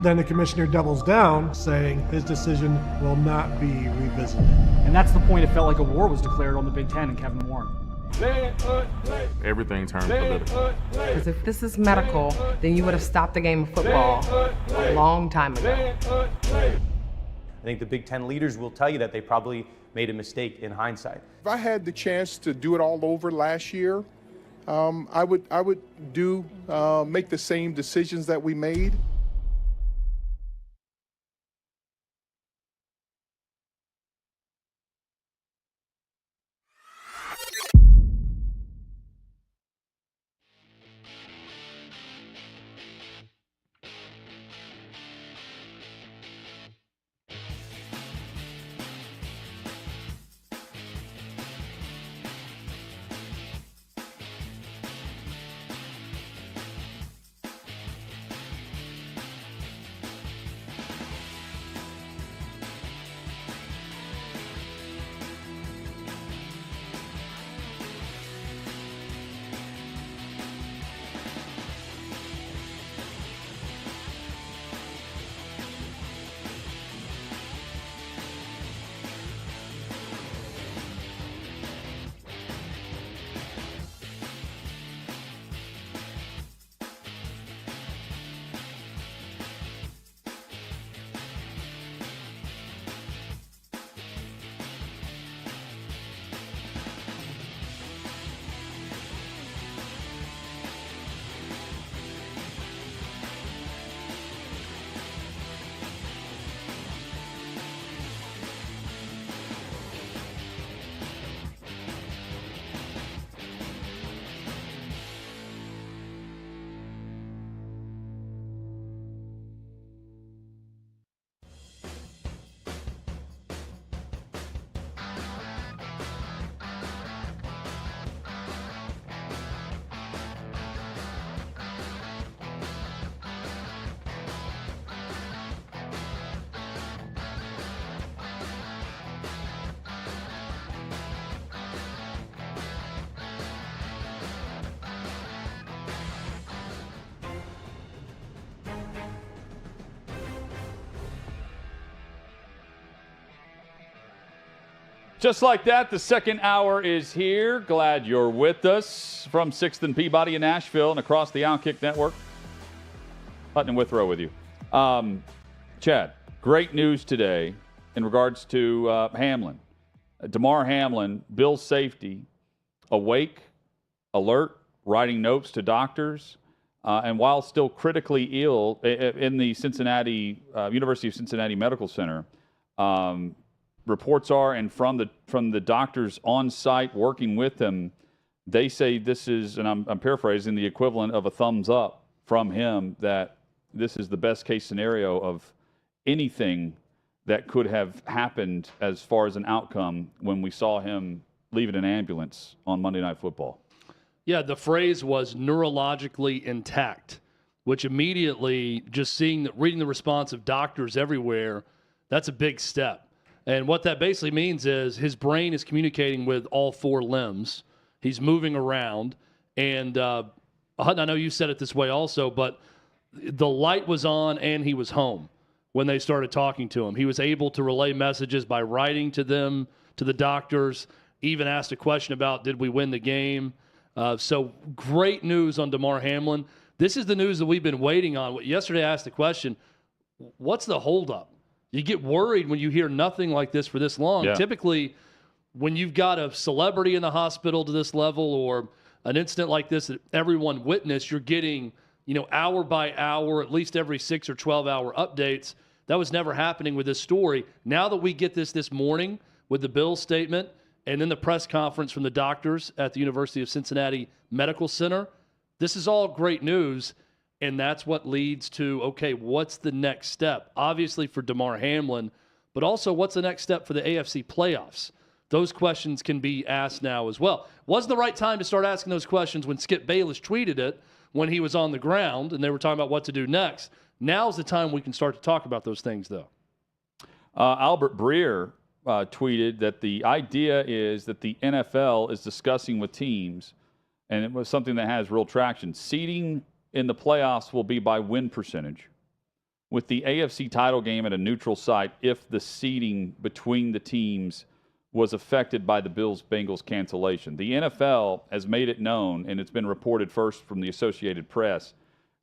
Then the commissioner doubles down, saying his decision will not be revisited. And that's the point. It felt like a war was declared on the Big Ten and Kevin Warren. Everything turned political. Because if this is medical, then you would have stopped the game of football a long time ago. I think the Big Ten leaders will tell you that they probably made a mistake in hindsight. If I had the chance to do it all over last year, I would make the same decisions that we made. Just like that, the second hour is here. Glad you're with us from 6th and Peabody in Nashville and across the OutKick network. Hutton and Withrow with you. Chad, great news today in regards to Hamlin. Damar Hamlin, Bill's safety, awake, alert, writing notes to doctors, and while still critically ill in the Cincinnati University of Cincinnati Medical Center. Reports are, and from the doctors on site working with him, they say this is, and I'm paraphrasing, the equivalent of a thumbs up from him that this is the best case scenario of anything that could have happened as far as an outcome when we saw him leaving an ambulance on Monday Night Football. Yeah, the phrase was neurologically intact, which immediately, just reading the response of doctors everywhere, that's a big step. And what that basically means is his brain is communicating with all four limbs. He's moving around. And Hutton, I know you said it this way also, but the light was on and he was home when they started talking to him. He was able to relay messages by writing to them, to the doctors, even asked a question about, did we win the game? So great news on Damar Hamlin. This is the news that we've been waiting on. Yesterday I asked the question, what's the holdup? You get worried when you hear nothing like this for this long. Yeah. Typically, when you've got a celebrity in the hospital to this level or an incident like this that everyone witnessed, you're getting, hour by hour, at least every 6 or 12-hour updates. That was never happening with this story. Now that we get this morning with the Bill statement and then the press conference from the doctors at the University of Cincinnati Medical Center, this is all great news. And that's what leads to, okay, what's the next step? Obviously for Damar Hamlin, but also what's the next step for the AFC playoffs? Those questions can be asked now as well. Was the right time to start asking those questions when Skip Bayless tweeted it when he was on the ground and they were talking about what to do next? Now's the time we can start to talk about those things, though. Albert Breer tweeted that the idea is that the NFL is discussing with teams, and it was something that has real traction, seeding in the playoffs will be by win percentage. with the AFC title game at a neutral site if the seeding between the teams was affected by the Bills-Bengals cancellation. The NFL has made it known, and it's been reported first from the Associated Press,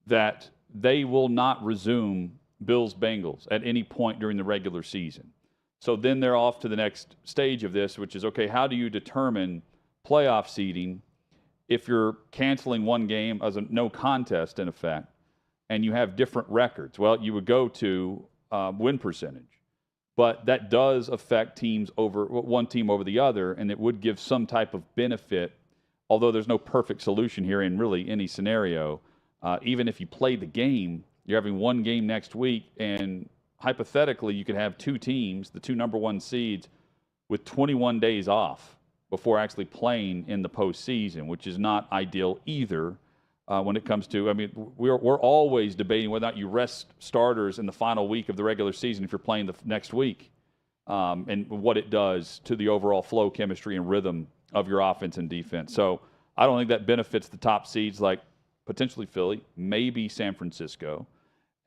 that they will not resume Bills-Bengals at any point during the regular season. So then they're off to the next stage of this, which is, okay, how do you determine playoff seeding if you're canceling one game as a no contest, in effect, and you have different records? Well, you would go to win percentage. But that does affect teams over one team over the other, and it would give some type of benefit, although there's no perfect solution here in really any scenario. Even if you play the game, you're having one game next week, and hypothetically you could have two teams, the two number one seeds, with 21 days off before actually playing in the postseason, which is not ideal either when it comes to, I mean, we're always debating whether or not you rest starters in the final week of the regular season if you're playing the next week, and what it does to the overall flow, chemistry, and rhythm of your offense and defense. So I don't think that benefits the top seeds like potentially Philly, maybe San Francisco,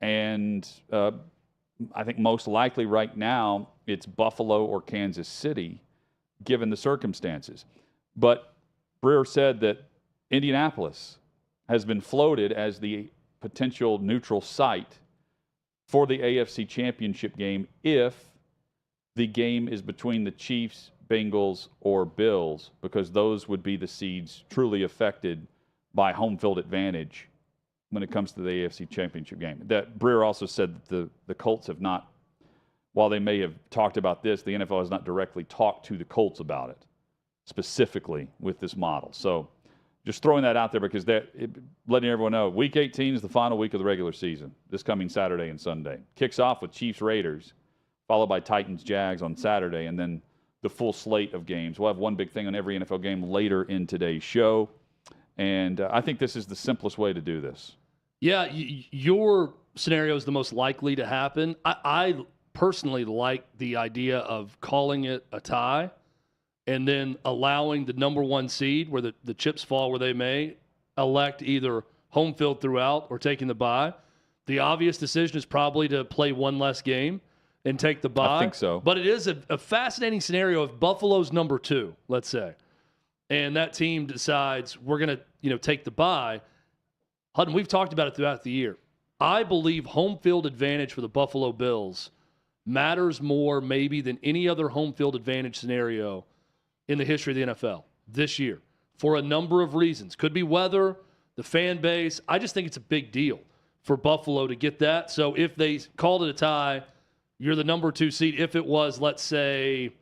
and I think most likely right now it's Buffalo or Kansas City, given the circumstances. But Breer said that Indianapolis has been floated as the potential neutral site for the AFC Championship game if the game is between the Chiefs, Bengals, or Bills, because those would be the seeds truly affected by home field advantage when it comes to the AFC Championship game. That Breer also said that the Colts have not, while they may have talked about this, the NFL has not directly talked to the Colts about it, specifically with this model. So just throwing that out there because letting everyone know, Week 18 is the final week of the regular season, this coming Saturday and Sunday. Kicks off with Chiefs-Raiders, followed by Titans-Jags on Saturday, and then the full slate of games. We'll have one big thing on every NFL game later in today's show, and I think this is the simplest way to do this. Yeah, your scenario is the most likely to happen. I personally like the idea of calling it a tie and then allowing the number one seed, where the chips fall where they may, elect either home field throughout or taking the bye. The obvious decision is probably to play one less game and take the bye. I think so. But it is a fascinating scenario if Buffalo's number two, let's say, and that team decides we're going to take the bye. Hutton, we've talked about it throughout the year. I believe home field advantage for the Buffalo Bills matters more maybe than any other home field advantage scenario in the history of the NFL this year for a number of reasons. Could be weather, the fan base. I just think it's a big deal for Buffalo to get that. So if they called it a tie, you're the number two seed. If it was, let's say,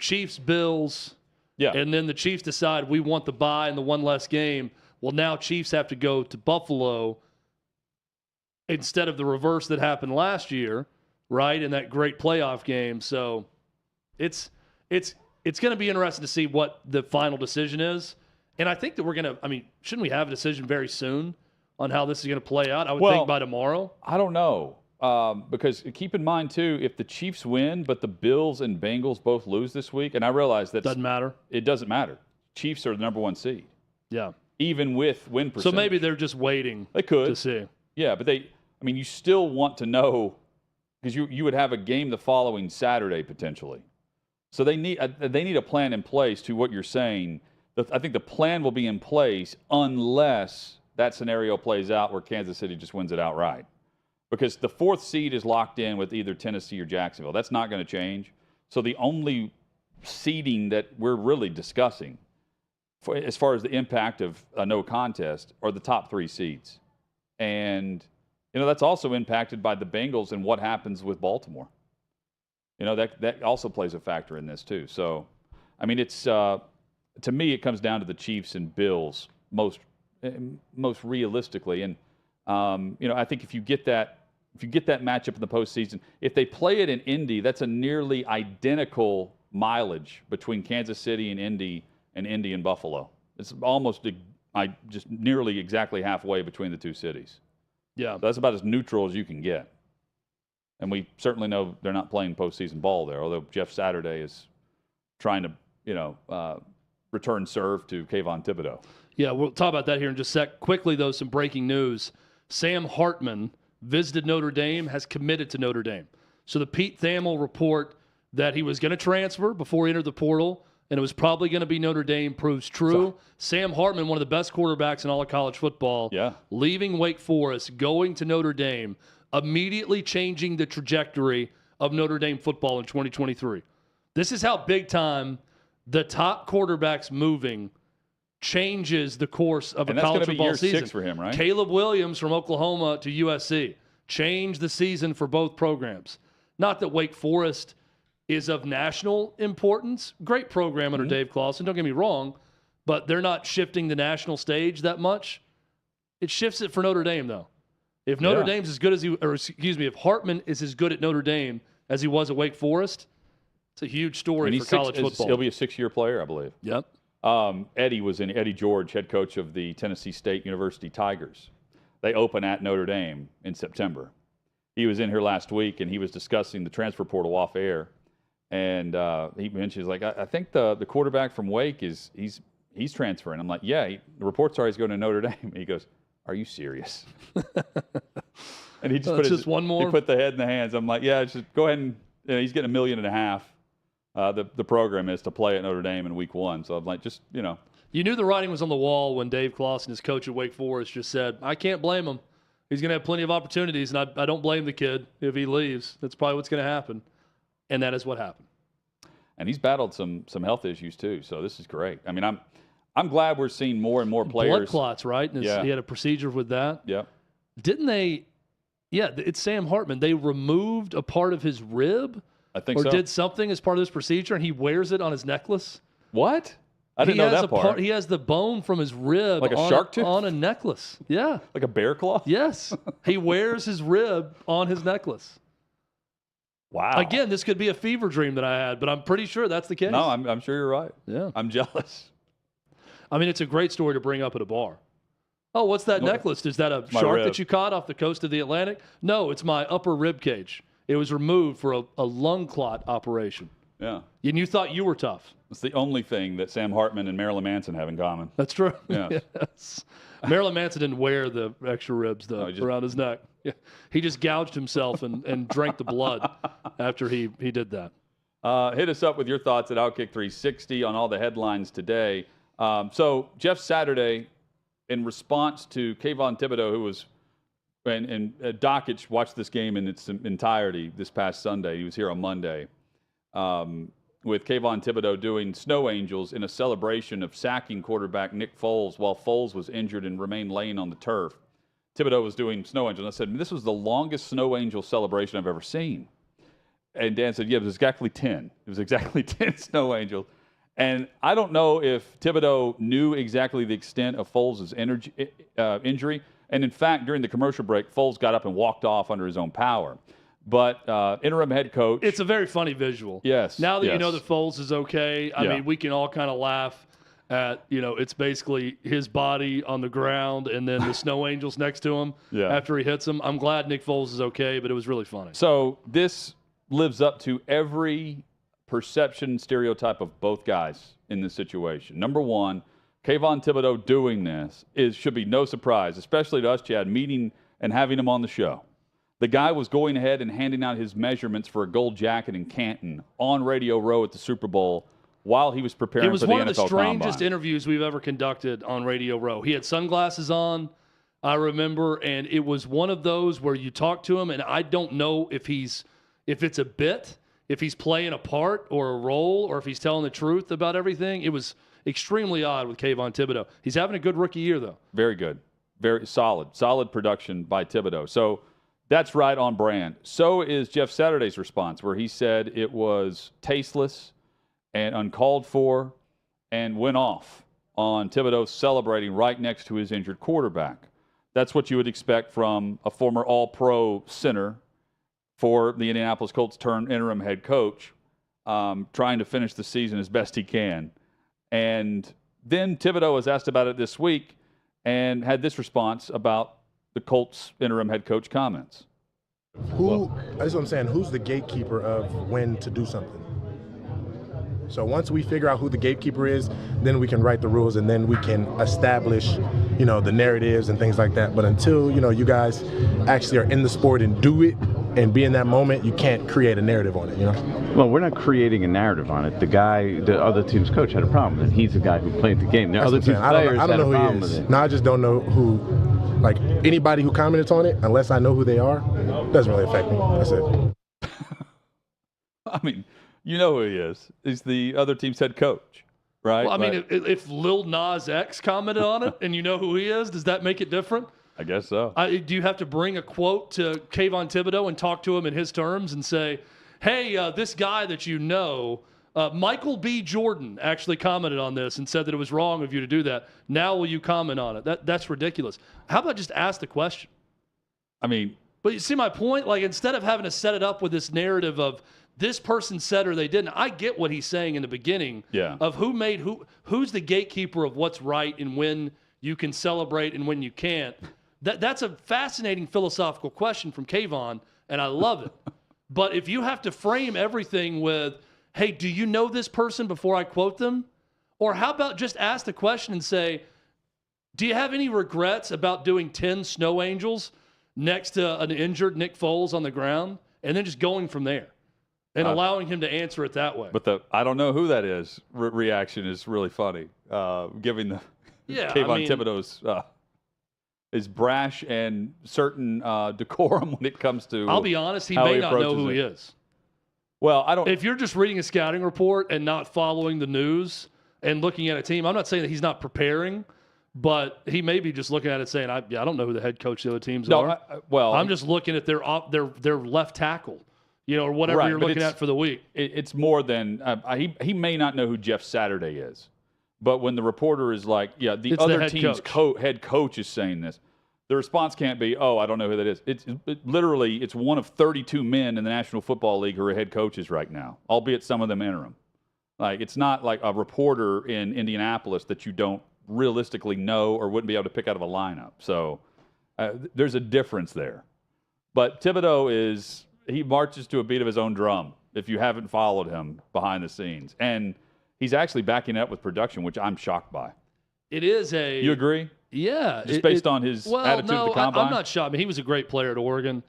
Chiefs, Bills, and then the Chiefs decide we want the bye and the one less game, well, now Chiefs have to go to Buffalo instead of the reverse that happened last year, right, in that great playoff game. So it's going to be interesting to see what the final decision is. And I think that we're going to, shouldn't we have a decision very soon on how this is going to play out? I would think by tomorrow. I don't know. Because keep in mind, too, if the Chiefs win, but the Bills and Bengals both lose this week, and I realize that doesn't matter. It doesn't matter. Chiefs are the number one seed. Yeah. Even with win percentage. So maybe they're just waiting to see. Yeah, but you still want to know, because you would have a game the following Saturday potentially. So they need a plan in place to what you're saying. I think the plan will be in place unless that scenario plays out where Kansas City just wins it outright. Because the fourth seed is locked in with either Tennessee or Jacksonville. That's not going to change. So the only seeding that we're really discussing as far as the impact of a no contest are the top three seeds. And, that's also impacted by the Bengals and what happens with Baltimore. That also plays a factor in this too. So, it's to me, it comes down to the Chiefs and Bills most realistically. And, I think if you get that matchup in the postseason, if they play it in Indy, that's a nearly identical mileage between Kansas City and Indy and Buffalo. It's almost just nearly exactly halfway between the two cities. Yeah. So that's about as neutral as you can get. And we certainly know they're not playing postseason ball there, although Jeff Saturday is trying to, return serve to Kayvon Thibodeau. Yeah, we'll talk about that here in just a sec. Quickly, though, some breaking news. Sam Hartman, visited Notre Dame, has committed to Notre Dame. So the Pete Thamel report that he was going to transfer before he entered the portal, and it was probably going to be Notre Dame, proves true. Sam Hartman, one of the best quarterbacks in all of college football, leaving Wake Forest, going to Notre Dame, immediately changing the trajectory of Notre Dame football in 2023. This is how big time the top quarterbacks moving changes the course of a college football season. Year 6 for him, right? Caleb Williams from Oklahoma to USC changed the season for both programs. Not that Wake Forest is of national importance. Great program under Dave Clawson, don't get me wrong, but they're not shifting the national stage that much. It shifts it for Notre Dame, though. If Notre Dame's as good as if Hartman is as good at Notre Dame as he was at Wake Forest, it's a huge story for college football. He'll be a 6-year player, I believe. Yep. Eddie George, head coach of the Tennessee State University Tigers. They open at Notre Dame in September. He was in here last week, and he was discussing the transfer portal off air. And he mentioned, I think the quarterback from Wake he's transferring. I'm like, yeah, the reports are he's going to Notre Dame. And he goes, are you serious? And he just one more. He put the head in the hands. I'm like, yeah, just go ahead and he's getting $1.5 million. The program is to play at Notre Dame in week 1. So I'm like, just. You knew the writing was on the wall when Dave Clawson, his coach at Wake Forest, just said, I can't blame him. He's going to have plenty of opportunities, and I don't blame the kid if he leaves. That's probably what's going to happen. And that is what happened. And he's battled some health issues too, so this is great. I mean, I'm glad we're seeing more and more players. Blood clots, right? He had a procedure with that. Yeah. Didn't they? Yeah, it's Sam Hartman. They removed a part of his rib. I think so. Or did something as part of this procedure, and he wears it on his necklace. What? I didn't know that part. He has the bone from his rib like a shark tooth? On a necklace. Yeah. Like a bear claw? Yes. He wears his rib on his necklace. Wow. Again, this could be a fever dream that I had, but I'm pretty sure that's the case. No, I'm sure you're right. Yeah. I'm jealous. I mean, it's a great story to bring up at a bar. Oh, what's that necklace? Is that a shark rib. that you caught off the coast of the Atlantic? No, it's my upper rib cage. It was removed for a lung clot operation. Yeah. And you thought you were tough. It's the only thing that Sam Hartman and Marilyn Manson have in common. That's true. Yeah. Yes. Marilyn Manson didn't wear the extra ribs, though, around his neck. Yeah. He just gouged himself and drank the blood after he did that. Hit us up with your thoughts at OutKick 360 on all the headlines today. So Jeff Saturday, in response to Kayvon Thibodeau, who was and Dockich watched this game in its entirety this past Sunday. He was here on Monday with Kayvon Thibodeau doing snow angels in a celebration of sacking quarterback Nick Foles while Foles was injured and remained laying on the turf. Thibodeau was doing snow angels. I said, this was the longest snow angel celebration I've ever seen. And Dan said, yeah, it was exactly 10. It was exactly 10 snow angels. And I don't know if Thibodeau knew exactly the extent of Foles' injury. And in fact, during the commercial break, Foles got up and walked off under his own power. But interim head coach. It's a very funny visual. Yes. Now that you know that Foles is okay, I mean, we can all kind of laugh at, it's basically his body on the ground and then the snow angels next to him after he hits him. I'm glad Nick Foles is okay, but it was really funny. So this lives up to every perception stereotype of both guys in this situation. Number one, Kayvon Thibodeau doing this should be no surprise, especially to us, Chad, meeting and having him on the show. The guy was going ahead and handing out his measurements for a gold jacket in Canton on Radio Row at the Super Bowl while he was preparing for the NFL Combine. It was one of the strangest interviews we've ever conducted on Radio Row. He had sunglasses on, I remember, and it was one of those where you talk to him, and I don't know if it's a bit, if he's playing a part or a role, or if he's telling the truth about everything. It was extremely odd with Kayvon Thibodeau. He's having a good rookie year, though. Very good. Very solid production by Thibodeau. So that's right on brand. So is Jeff Saturday's response, where he said it was tasteless and uncalled for and went off on Thibodeau celebrating right next to his injured quarterback. That's what you would expect from a former All-Pro center for the Indianapolis Colts turned interim head coach, trying to finish the season as best he can. And then Thibodeau was asked about it this week and had this response about the Colts interim head coach comments. That's what I'm saying. Who's the gatekeeper of when to do something? So once we figure out who the gatekeeper is, then we can write the rules and then we can establish, the narratives and things like that. But until, you guys actually are in the sport and do it and be in that moment, you can't create a narrative on it, Well, we're not creating a narrative on it. The other team's coach had a problem, and he's the guy who played the game. The other team's players I don't know who he is. No, I just don't know who, like anybody who comments on it, unless I know who they are, doesn't really affect me. That's it. I mean, you know who he is. He's the other team's head coach, right? Well, I mean, if Lil Nas X commented on it and you know who he is, does that make it different? I guess so. Do you have to bring a quote to Kayvon Thibodeau and talk to him in his terms and say, hey, this guy that Michael B. Jordan actually commented on this and said that it was wrong of you to do that. Now will you comment on it? That's ridiculous. How about just ask the question? I mean, but you see my point? Like, instead of having to set it up with this narrative of this person said or they didn't, I get what he's saying in the beginning of who's the gatekeeper of what's right and when you can celebrate and when you can't. That's a fascinating philosophical question from Kayvon, and I love it. But if you have to frame everything with, hey, do you know this person before I quote them? Or how about just ask the question and say, do you have any regrets about doing 10 snow angels next to an injured Nick Foles on the ground? And then just going from there and allowing him to answer it that way. But the I don't know who that is reaction is really funny, given the Kayvon Thibodeau's is brash and certain decorum when it comes to. I'll be honest, he may not know who he is. Well, I don't. If you're just reading a scouting report and not following the news and looking at a team, I'm not saying that he's not preparing, but he may be just looking at it saying, I don't know who the head coach of the other teams are. I'm just looking at their left tackle, or whatever you're looking at for the week. It's more than he may not know who Jeff Saturday is. But when the reporter is like, the other team's head coach is saying this, the response can't be, oh, I don't know who that is. It's literally one of 32 men in the National Football League who are head coaches right now, albeit some of them interim. Like, it's not like a reporter in Indianapolis that you don't realistically know or wouldn't be able to pick out of a lineup. So there's a difference there. But Thibodeau he marches to a beat of his own drum if you haven't followed him behind the scenes. And he's actually backing up with production, which I'm shocked by. It is You agree? Yeah. Just based on his attitude at the combine? I'm not shocked. I mean, he was a great player at Oregon.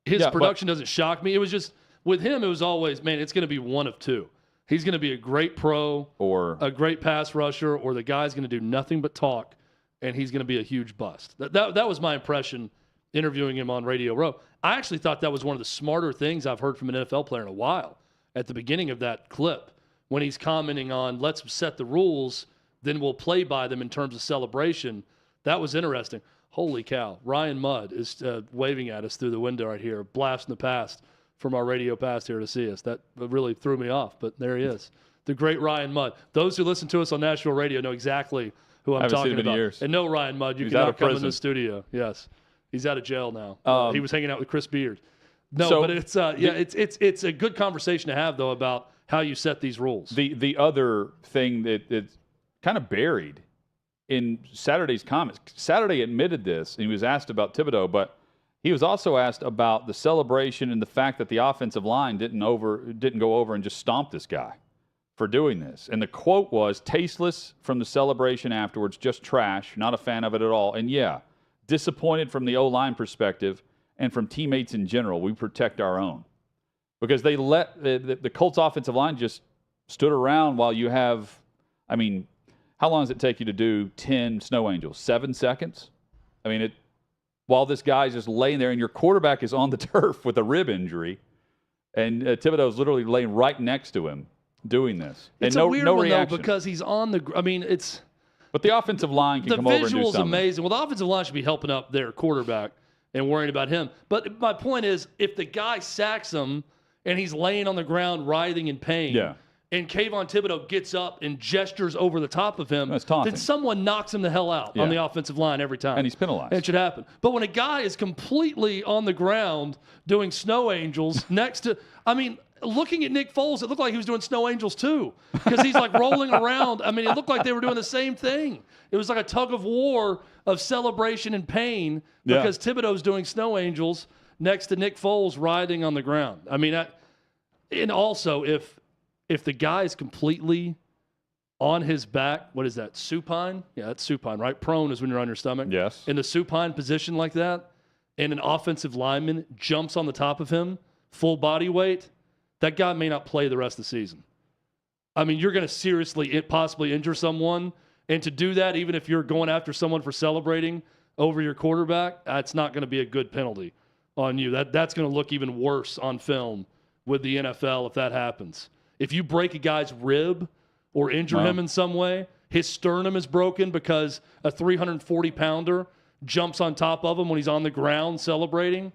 His production doesn't shock me. It was just, with him, it was always, man, it's going to be one of two. He's going to be a great pro or a great pass rusher, or the guy's going to do nothing but talk, and he's going to be a huge bust. That was my impression interviewing him on Radio Row. I actually thought that was one of the smarter things I've heard from an NFL player in a while at the beginning of that clip, when he's commenting on, let's set the rules, then we'll play by them in terms of celebration. That was interesting. Holy cow. Ryan Mudd is waving at us through the window right here, blast in the past from our radio past here to see us. That really threw me off, but there he is. The great Ryan Mudd. Those who listen to us on national radio know exactly who I'm talking about. Years. And no, Ryan Mudd, you cannot come in the studio. Yes. He's out of jail now. He was hanging out with Chris Beard. No, but it's it's a good conversation to have, though, about how you set these rules. The other thing that's kind of buried in Saturday's comments, Saturday admitted this, and he was asked about Thibodeau, but he was also asked about the celebration and the fact that the offensive line didn't go over and just stomp this guy for doing this. And the quote was, tasteless from the celebration afterwards, just trash, not a fan of it at all. And disappointed from the O-line perspective and from teammates in general. We protect our own. Because they let the Colts offensive line just stood around while you have, I mean, how long does it take you to do 10 snow angels? 7 seconds? I mean, while this guy's just laying there and your quarterback is on the turf with a rib injury, and Thibodeau's literally laying right next to him doing this. It's and a weird one, reaction. though, because he's on the – I mean, it's – But the offensive line can come over and do something. The visual's amazing. Well, the offensive line should be helping up their quarterback and worrying about him. But my point is, if the guy sacks him and he's laying on the ground writhing in pain, and Kayvon Thibodeau gets up and gestures over the top of him, then someone knocks him the hell out on the offensive line every time. And he's penalized. It should happen. But when a guy is completely on the ground doing snow angels next to – I mean, looking at Nick Foles, it looked like he was doing snow angels too, because he's like rolling around. I mean, it looked like they were doing the same thing. It was like a tug of war of celebration and pain because Thibodeau's doing snow angels next to Nick Foles riding on the ground. I mean, and also if if the guy is completely on his back, what is that, supine? Yeah, that's supine, right? Prone is when you're on your stomach. Yes. In the supine position like that, and an offensive lineman jumps on the top of him, full body weight, that guy may not play the rest of the season. I mean, you're going to seriously possibly injure someone, and to do that, even if you're going after someone for celebrating over your quarterback, that's not going to be a good penalty on you. That's going to look even worse on film with the NFL if that happens. If you break a guy's rib or injure him in some way, his sternum is broken because a 340-pounder jumps on top of him when he's on the ground celebrating.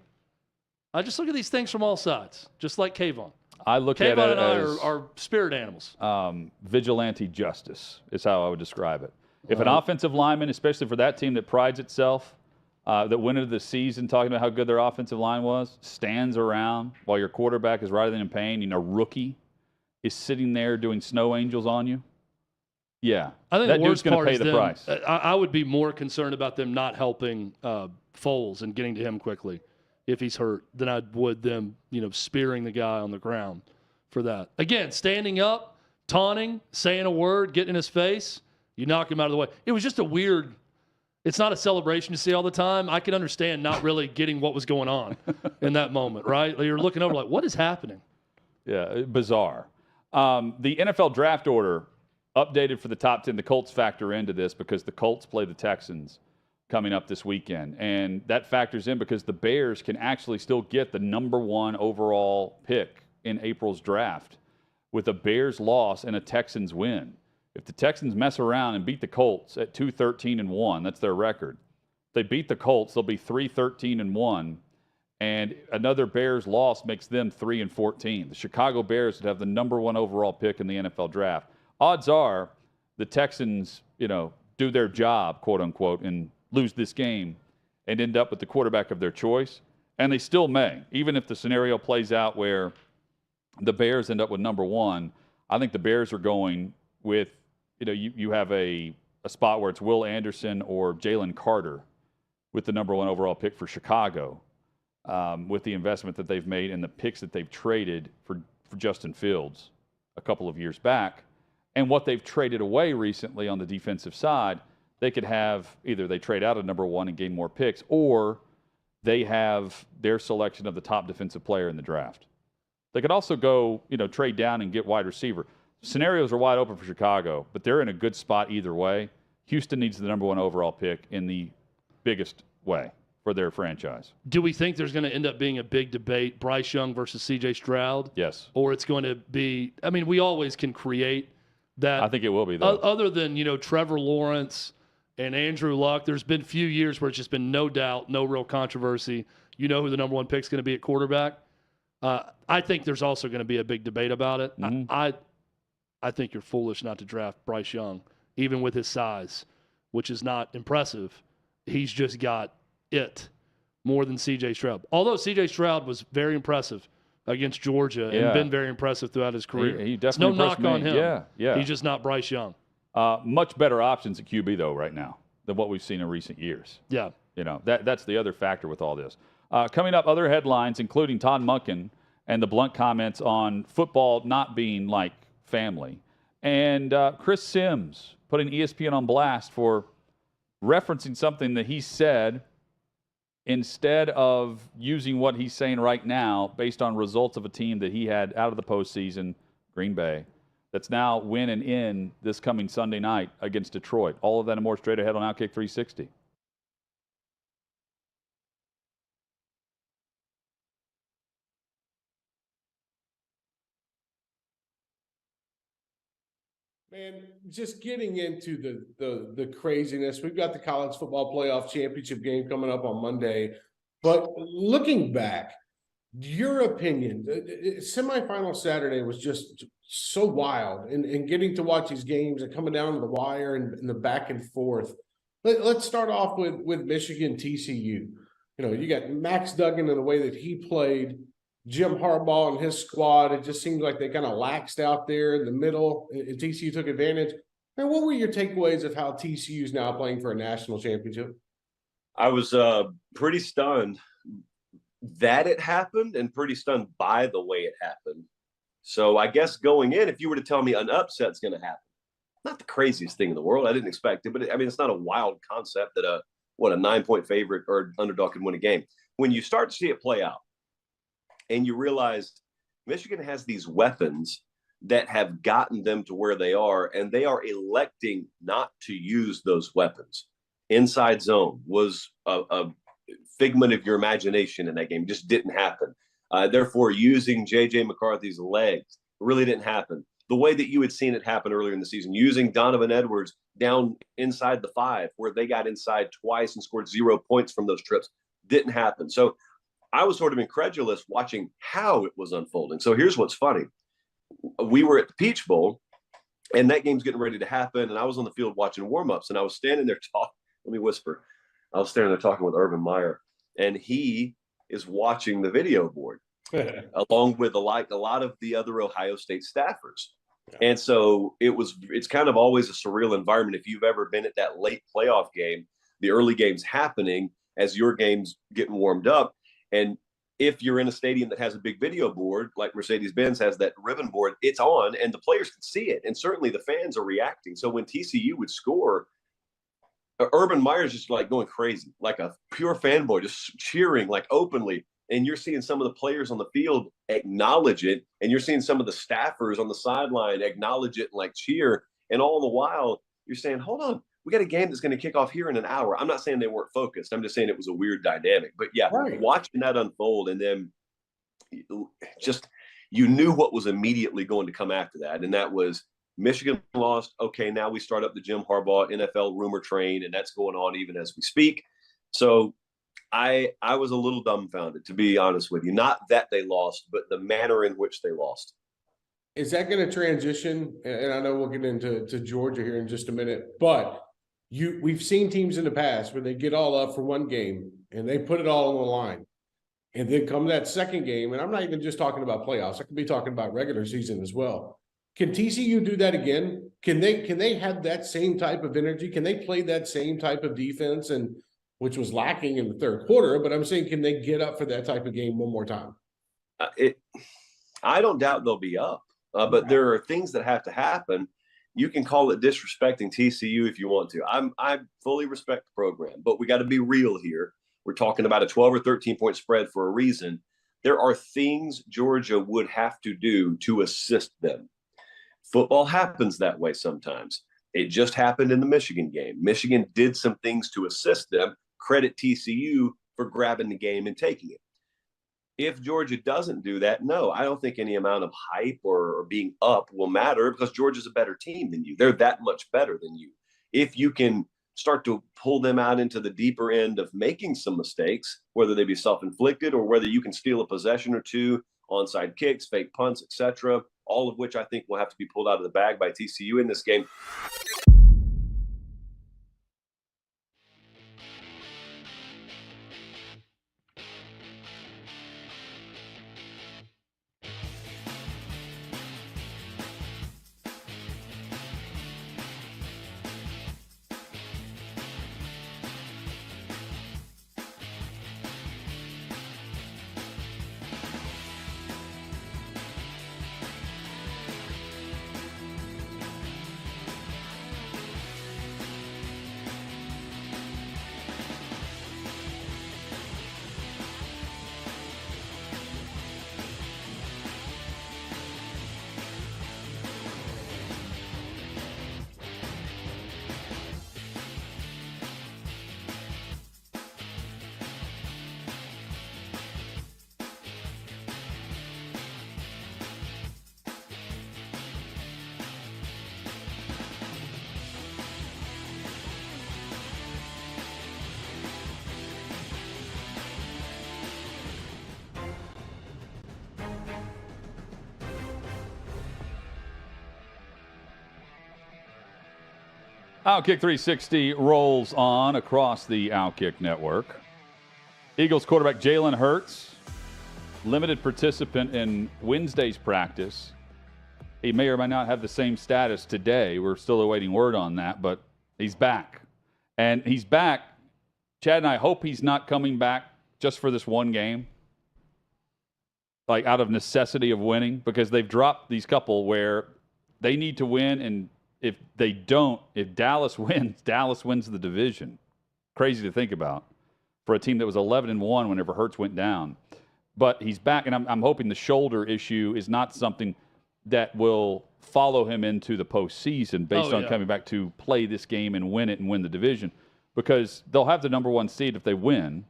I just look at these things from all sides, just like Kayvon. I look Kayvon at it and I as are spirit animals. Vigilante justice is how I would describe it. If an offensive lineman, especially for that team that prides itself, that went into the season talking about how good their offensive line was, stands around while your quarterback is writhing in pain, rookie is sitting there doing snow angels on you, yeah, I think that the dude's worst going part to pay is the them, price. I would be more concerned about them not helping Foles and getting to him quickly if he's hurt than I would them, spearing the guy on the ground for that. Again, standing up, taunting, saying a word, getting in his face, you knock him out of the way. It was just a weird. It's not a celebration you see all the time. I can understand not really getting what was going on in that moment, right? You're looking over like, what is happening? Yeah, bizarre. The NFL draft order updated for the top 10. The Colts factor into this because the Colts play the Texans coming up this weekend. And that factors in because the Bears can actually still get the number 1 overall pick in April's draft with a Bears loss and a Texans win. If the Texans mess around and beat the Colts at 2-13-1, that's their record. If they beat the Colts, they'll be 3-13-1. And another Bears loss makes them 3-14. The Chicago Bears would have the number 1 overall pick in the NFL draft. Odds are the Texans, do their job, quote unquote, and lose this game and end up with the quarterback of their choice. And they still may, even if the scenario plays out where the Bears end up with number 1. I think the Bears are going with, you have a spot where it's Will Anderson or Jalen Carter with the number 1 overall pick for Chicago. With the investment that they've made and the picks that they've traded for Justin Fields a couple of years back, and what they've traded away recently on the defensive side, they could have either they trade out of number 1 and gain more picks, or they have their selection of the top defensive player in the draft. They could also go, trade down and get wide receiver. Scenarios are wide open for Chicago, but they're in a good spot either way. Houston needs the number 1 overall pick in the biggest way for their franchise. Do we think there's going to end up being a big debate, Bryce Young versus C.J. Stroud? Yes. Or it's going to be, we always can create that. I think it will be, though. Other than, Trevor Lawrence and Andrew Luck, there's been few years where it's just been no doubt, no real controversy. You know who the number 1 pick is going to be at quarterback. I think there's also going to be a big debate about it. Mm-hmm. I think you're foolish not to draft Bryce Young, even with his size, which is not impressive. He's just got it more than C.J. Stroud. Although C.J. Stroud was very impressive against Georgia and been very impressive throughout his career. He definitely no knock on him. Yeah. He's just not Bryce Young. Much better options at QB, though, right now than what we've seen in recent years. Yeah. That's the other factor with all this. Coming up, other headlines, including Todd Monken and the blunt comments on football not being like family. And Chris Sims putting ESPN on blast for referencing something that he said instead of using what he's saying right now based on results of a team that he had out of the postseason, Green Bay, that's now winning in this coming Sunday night against Detroit. All of that and more straight ahead on OutKick 360. Man, just getting into the craziness. We've got the college football playoff championship game coming up on Monday. But looking back, your opinion, semifinal Saturday was just so wild. And getting to watch these games and coming down to the wire and the back and forth. Let's start off with Michigan TCU. You got Max Duggan and the way that he played. Jim Harbaugh and his squad, it just seems like they kind of laxed out there in the middle, and TCU took advantage. And what were your takeaways of how TCU is now playing for a national championship? I was pretty stunned that it happened and pretty stunned by the way it happened. So I guess going in, if you were to tell me an upset's going to happen, not the craziest thing in the world. I didn't expect it, but it's not a wild concept that a 9-point favorite or underdog can win a game. When you start to see it play out and you realize Michigan has these weapons that have gotten them to where they are, and they are electing not to use those weapons. Inside zone was a figment of your imagination in that game. It just didn't happen. Therefore, using J.J. McCarthy's legs really didn't happen. The way that you had seen it happen earlier in the season, using Donovan Edwards down inside the 5, where they got inside twice and scored 0 points from those trips, didn't happen. So I was sort of incredulous watching how it was unfolding. So here's what's funny. We were at the Peach Bowl, and that game's getting ready to happen, and I was on the field watching warm-ups, and I was standing there talking. Let me whisper. I was standing there talking with Urban Meyer, and he is watching the video board along with a lot of the other Ohio State staffers. And so it's kind of always a surreal environment. If you've ever been at that late playoff game, the early game's happening as your game's getting warmed up. And if you're in a stadium that has a big video board, like Mercedes-Benz has that ribbon board, it's on and the players can see it. And certainly the fans are reacting. So when TCU would score, Urban Meyer's just like going crazy, like a pure fanboy, just cheering like openly. And you're seeing some of the players on the field acknowledge it. And you're seeing some of the staffers on the sideline acknowledge it and like cheer. And all the while you're saying, hold on, we got a game that's going to kick off here in an hour. I'm not saying they weren't focused. I'm just saying it was a weird dynamic. But yeah, watching that unfold, and then just you knew what was immediately going to come after that. And that was Michigan lost. Okay, now we start up the Jim Harbaugh NFL rumor train, and that's going on even as we speak. So I was a little dumbfounded, to be honest with you. Not that they lost, but the manner in which they lost. Is that going to transition? And I know we'll get into Georgia here in just a minute, but we've seen teams in the past where they get all up for one game and they put it all on the line. And then come that second game, and I'm not even just talking about playoffs. I could be talking about regular season as well. Can TCU do that again? Can they have that same type of energy? Can they play that same type of defense, and which was lacking in the third quarter? But I'm saying, can they get up for that type of game one more time? I don't doubt they'll be up, but there are things that have to happen. You can call it disrespecting TCU if you want to. I fully respect the program, but we got to be real here. We're talking about a 12 or 13-point spread for a reason. There are things Georgia would have to do to assist them. Football happens that way sometimes. It just happened in the Michigan game. Michigan did some things to assist them. Credit TCU for grabbing the game and taking it. If Georgia doesn't do that, no, I don't think any amount of hype or being up will matter, because Georgia's a better team than you. They're that much better than you. If you can start to pull them out into the deeper end of making some mistakes, whether they be self-inflicted or whether you can steal a possession or two, onside kicks, fake punts, etc., all of which I think will have to be pulled out of the bag by TCU in this game. OutKick 360 rolls on across the OutKick network. Eagles quarterback Jalen Hurts, limited participant in Wednesday's practice. He may or may not have the same status today. We're still awaiting word on that, but he's back. And he's back. Chad and I hope he's not coming back just for this one game. like out of necessity of winning, because they've dropped these couple where they need to win, and if they don't, if Dallas wins, Dallas wins the division. Crazy to think about for a team that was 11-1 whenever Hurts went down. But he's back, and I'm hoping the shoulder issue is not something that will follow him into the postseason based on coming back to play this game and win it and win the division, because they'll have the number 1 seed if they win,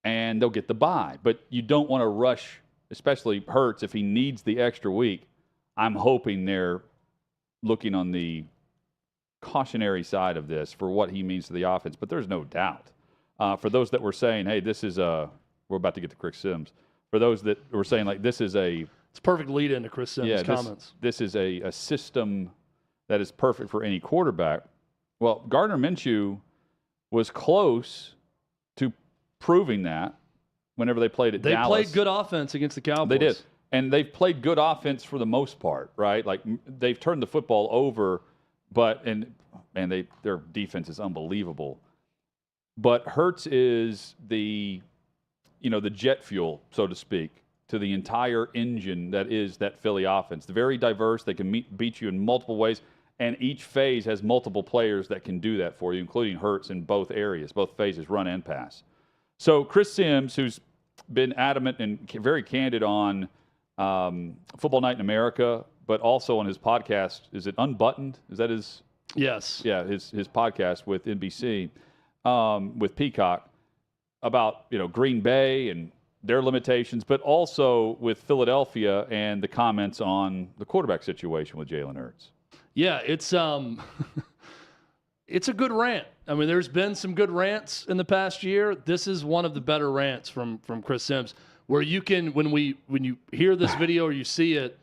and they'll get the bye. But you don't want to rush, especially Hurts, if he needs the extra week. I'm hoping they're looking on the cautionary side of this for what he means to the offense. But there's no doubt. For those that were saying, hey, this is we're about to get to Chris Sims. For those that were saying, like, this is it's a perfect lead into Chris Sims' comments. This is a system that is perfect for any quarterback. Well, Gardner Minshew was close to proving that whenever they played at Dallas. They played good offense against the Cowboys. They did. And they've played good offense for the most part, right? Like, they've turned the football over, but their defense is unbelievable. But Hurts is the jet fuel, so to speak, to the entire engine that is that Philly offense. They're very diverse. They can beat you in multiple ways, and each phase has multiple players that can do that for you, including Hurts in both areas, both phases, run and pass. So Chris Sims, who's been adamant and very candid on Football Night in America, but also on his podcast. Is it Unbuttoned? Is that his? Yes. Yeah, his podcast with NBC, with Peacock, about Green Bay and their limitations, but also with Philadelphia and the comments on the quarterback situation with Jalen Hurts. Yeah, it's it's a good rant. I mean, there's been some good rants in the past year. This is one of the better rants from Chris Sims, where you can, when you hear this video or you see it,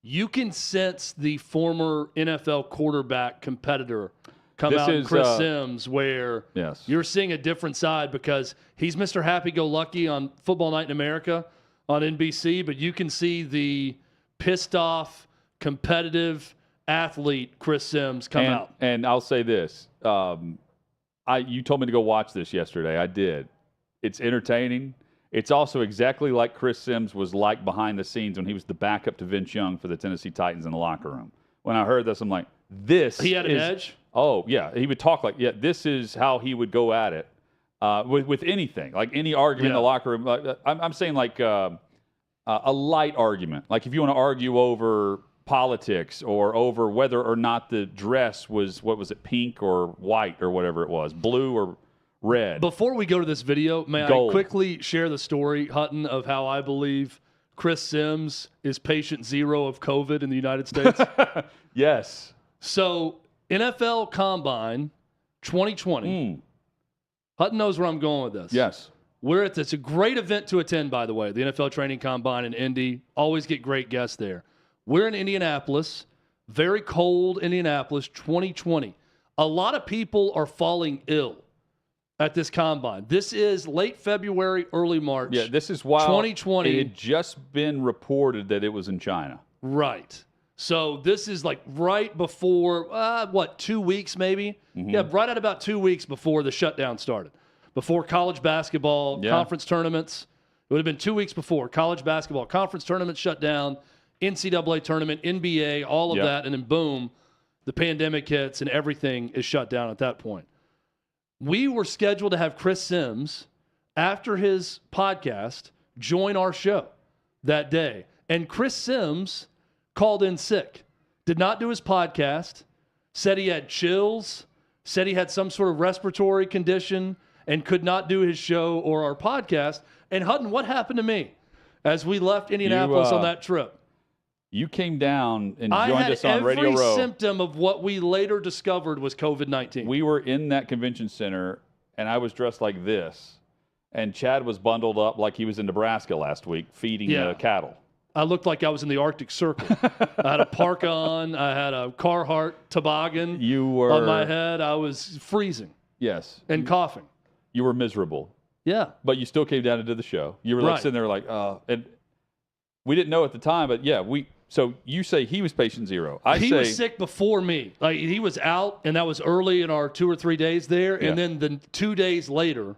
you can sense the former NFL quarterback competitor come out in Chris Sims, where you're seeing a different side, because he's Mr. Happy-Go-Lucky on Football Night in America on NBC, but you can see the pissed-off, competitive athlete Chris Sims come out. And I'll say this. You told me to go watch this yesterday. I did. It's entertaining. It's also exactly like Chris Sims was like behind the scenes when he was the backup to Vince Young for the Tennessee Titans in the locker room. When I heard this, I'm like, he had an edge? Oh, yeah. He would talk like, this is how he would go at it with anything, like any argument in the locker room. I'm saying like a light argument. Like if you want to argue over politics or over whether or not the dress was, pink or white or whatever it was, blue or red. Before we go to this video, may I quickly share the story, Hutton, of how I believe Chris Sims is patient zero of COVID in the United States? Yes. So, NFL Combine 2020. Hutton knows where I'm going with this. Yes. It's a great event to attend, by the way, the NFL Training Combine in Indy. Always get great guests there. We're in Indianapolis, very cold Indianapolis, 2020. A lot of people are falling ill at this combine. This is late February, early March. Yeah, this is why 2020. It had just been reported that it was in China. Right. So this is like right before, 2 weeks maybe? Mm-hmm. Yeah, right at about 2 weeks before the shutdown started. Before college basketball, conference tournaments. It would have been 2 weeks before. College basketball, conference tournaments shut down, NCAA tournament, NBA, all of that, and then boom, the pandemic hits and everything is shut down at that point. We were scheduled to have Chris Sims, after his podcast, join our show that day. And Chris Sims called in sick, did not do his podcast, said he had chills, said he had some sort of respiratory condition, and could not do his show or our podcast. And Hutton, what happened to me as we left Indianapolis on that trip? You came down and joined us on Radio Row. Every symptom of what we later discovered was COVID-19. We were in that convention center, and I was dressed like this, and Chad was bundled up like he was in Nebraska last week feeding the cattle. I looked like I was in the Arctic Circle. I had a parka on. I had a Carhartt toboggan on my head. I was freezing. Yes. And coughing. You were miserable. Yeah. But you still came down and did the show. You were like sitting there like, and we didn't know at the time, but so you say he was patient zero. He was sick before me. Like he was out, and that was early in our 2 or 3 days there. And then the 2 days later,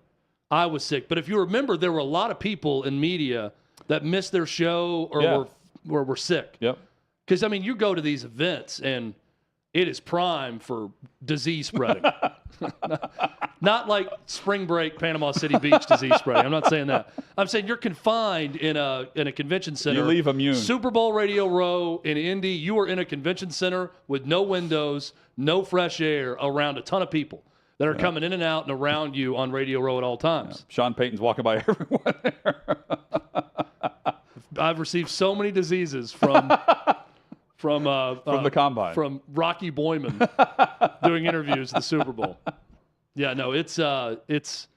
I was sick. But if you remember, there were a lot of people in media that missed their show or were sick. Yep. Because, I mean, you go to these events and it is prime for disease spreading. Not like spring break, Panama City Beach disease spreading. I'm not saying that. I'm saying you're confined in a convention center. You leave immune. Super Bowl Radio Row in Indy, you are in a convention center with no windows, no fresh air, around a ton of people that are coming in and out and around you on Radio Row at all times. Sean Payton's walking by everyone there. I've received so many diseases from the combine, from Rocky Boyman doing interviews at the Super Bowl. Yeah, no, it's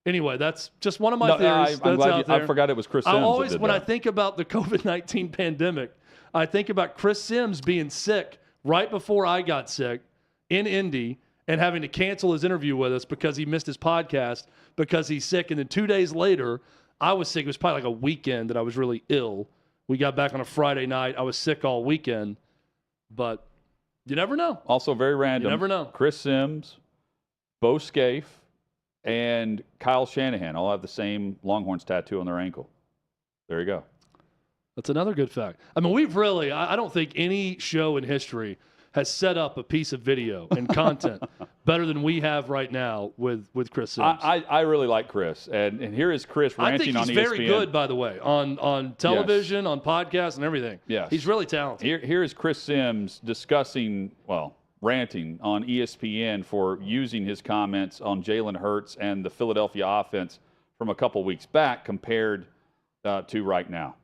anyway. That's just one of my theories. I'm glad I forgot it was Chris Sims. I always, when I think about the COVID-19 pandemic, I think about Chris Sims being sick right before I got sick in Indy and having to cancel his interview with us because he missed his podcast because he's sick. And then 2 days later, I was sick. It was probably like a weekend that I was really ill. We got back on a Friday night. I was sick all weekend, but you never know. Also very random. You never know. Chris Sims, Bo Scaife, and Kyle Shanahan all have the same Longhorns tattoo on their ankle. There you go. That's another good fact. I mean, we've really, I don't think any show in history has set up a piece of video and content better than we have right now with Chris Sims. I really like Chris. And here is Chris ranting on ESPN. I think he's very good, by the way, on television, on podcasts, and everything. Yes. He's really talented. Here is Chris Sims discussing, ranting on ESPN for using his comments on Jalen Hurts and the Philadelphia offense from a couple weeks back compared to right now.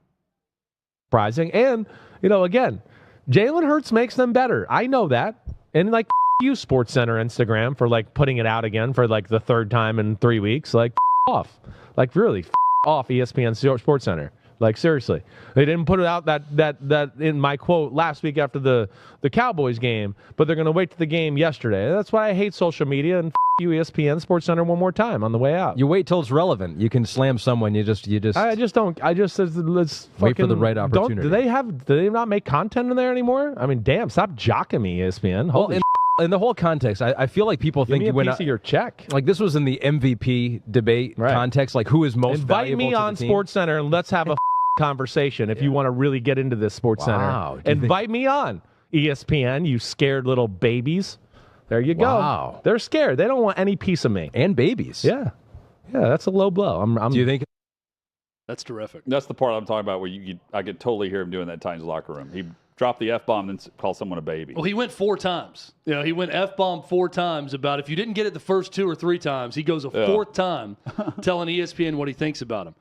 Surprising. And, again, Jalen Hurts makes them better. I know that. And, you, SportsCenter Instagram, for, putting it out again for, the third time in 3 weeks. Off. Really, off ESPN SportsCenter. Seriously. They didn't put it out that in my quote last week after the Cowboys game, but they're going to wait to the game yesterday. That's why I hate social media, and you, ESPN SportsCenter, one more time on the way out. You wait till it's relevant. You can slam someone. You just. I just don't. I just says let's wait for the right opportunity. Do they not make content in there anymore? I mean, damn, stop jocking me, ESPN. Holy in the whole context, I feel like people think you went piece of your check. This was in the MVP debate context. Who is most valuable to the team? Invite me on SportsCenter and let's have a conversation if you want to really get into this SportsCenter. Wow. Invite me on, ESPN, you scared little babies. There you go. Wow. They're scared. They don't want any piece of me. And babies. Yeah. Yeah, that's a low blow. Do you think? That's terrific. That's the part I'm talking about where I could totally hear him doing that in Titans locker room. He dropped the F-bomb and then called someone a baby. Well, he went 4 times. He went F-bomb 4 times about if you didn't get it the first 2 or 3 times, he goes a 4th time telling ESPN what he thinks about him.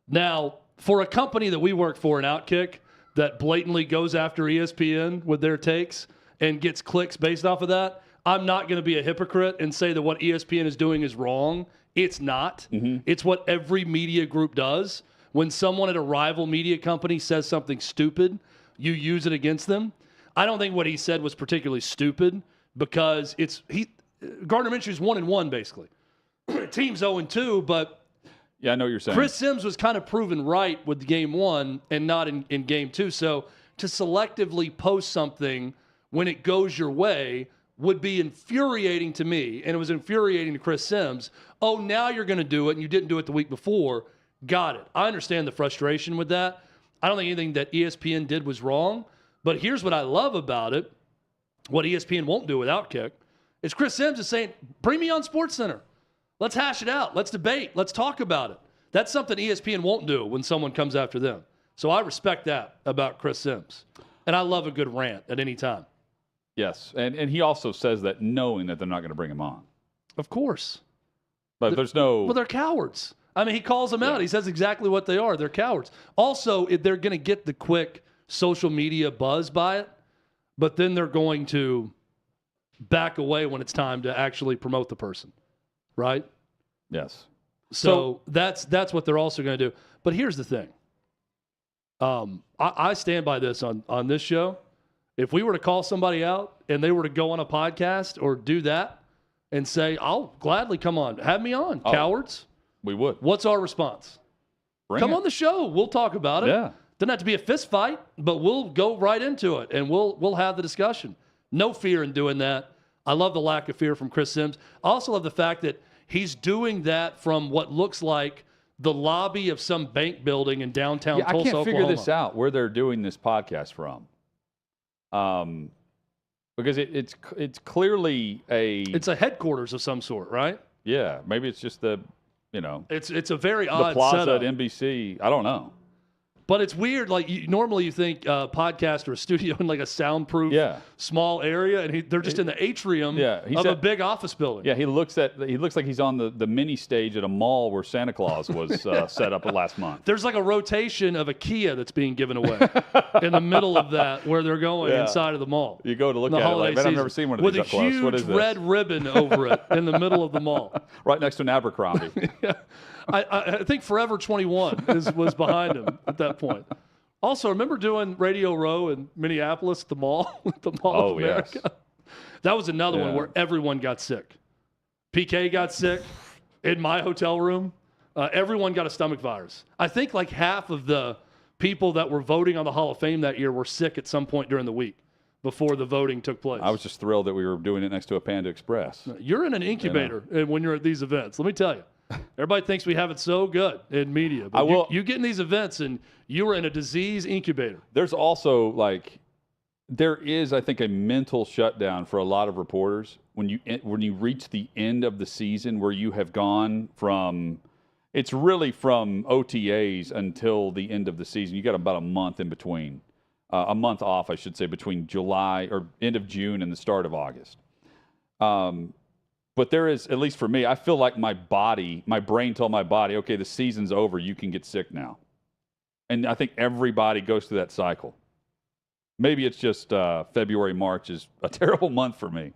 Now, for a company that we work for in OutKick that blatantly goes after ESPN with their takes and gets clicks based off of that, I'm not going to be a hypocrite and say that what ESPN is doing is wrong. It's not. Mm-hmm. It's what every media group does. When someone at a rival media company says something stupid, you use it against them. I don't think what he said was particularly stupid because Gardner Minshew's 1-1 basically. Team's 0-2, but yeah, I know what you're saying. Chris Sims was kind of proven right with game 1 and not in game 2. So to selectively post something when it goes your way would be infuriating to me, and it was infuriating to Chris Sims. Oh, now you're going to do it, and you didn't do it the week before. Got it. I understand the frustration with that. I don't think anything that ESPN did was wrong, but here's what I love about it, what ESPN won't do with OutKick, is Chris Sims is saying, bring me on SportsCenter. Let's hash it out. Let's debate. Let's talk about it. That's something ESPN won't do when someone comes after them. So I respect that about Chris Sims. And I love a good rant at any time. Yes. And he also says that knowing that they're not going to bring him on. Of course. But there's no... Well, they're cowards. I mean, he calls them out. He says exactly what they are. They're cowards. Also, they're going to get the quick social media buzz by it, but then they're going to back away when it's time to actually promote the person. Right? Yes. So that's what they're also going to do. But here's the thing. I stand by this on this show. If we were to call somebody out and they were to go on a podcast or do that and say, I'll gladly come on. Have me on, cowards. We would. What's our response? Come on the show. We'll talk about it. Yeah. Doesn't have to be a fist fight, but we'll go right into it and we'll have the discussion. No fear in doing that. I love the lack of fear from Chris Sims. I also love the fact that he's doing that from what looks like the lobby of some bank building in downtown I Tulsa, can't figure Oklahoma. this out, where they're doing this podcast from. Because it's clearly It's a headquarters of some sort, right? Yeah, maybe it's just the, It's a very the odd plaza setup. at NBC. I don't know. But it's weird. Like normally you think podcast or a studio in like a soundproof small area, and they're just in the atrium of a big office building. Yeah, he looks like he's on the mini stage at a mall where Santa Claus was set up last month. There's like a rotation of a Kia that's being given away in the middle of that where they're going inside of the mall. You go to look at it like, man, I've never seen one of with these a up close. What is huge this? red ribbon over it in the middle of the mall. Right next to an Abercrombie. I think Forever 21 was behind him at that point. Also, remember doing Radio Row in Minneapolis at the mall? The Mall of America? Yes. That was another one where everyone got sick. PK got sick in my hotel room. Everyone got a stomach virus. I think like half of the people that were voting on the Hall of Fame that year were sick at some point during the week before the voting took place. I was just thrilled that we were doing it next to a Panda Express. You're in an incubator when you're at these events. Let me tell you. Everybody thinks we have it so good in media. But you get in these events and you were in a disease incubator. There's also there is, I think, a mental shutdown for a lot of reporters when you reach the end of the season where you have gone from OTAs until the end of the season. You got about a month in between, a month off, I should say, between July or end of June and the start of August. But there is, at least for me, I feel like my brain told my body, okay, the season's over. You can get sick now. And I think everybody goes through that cycle. Maybe it's just February, March is a terrible month for me.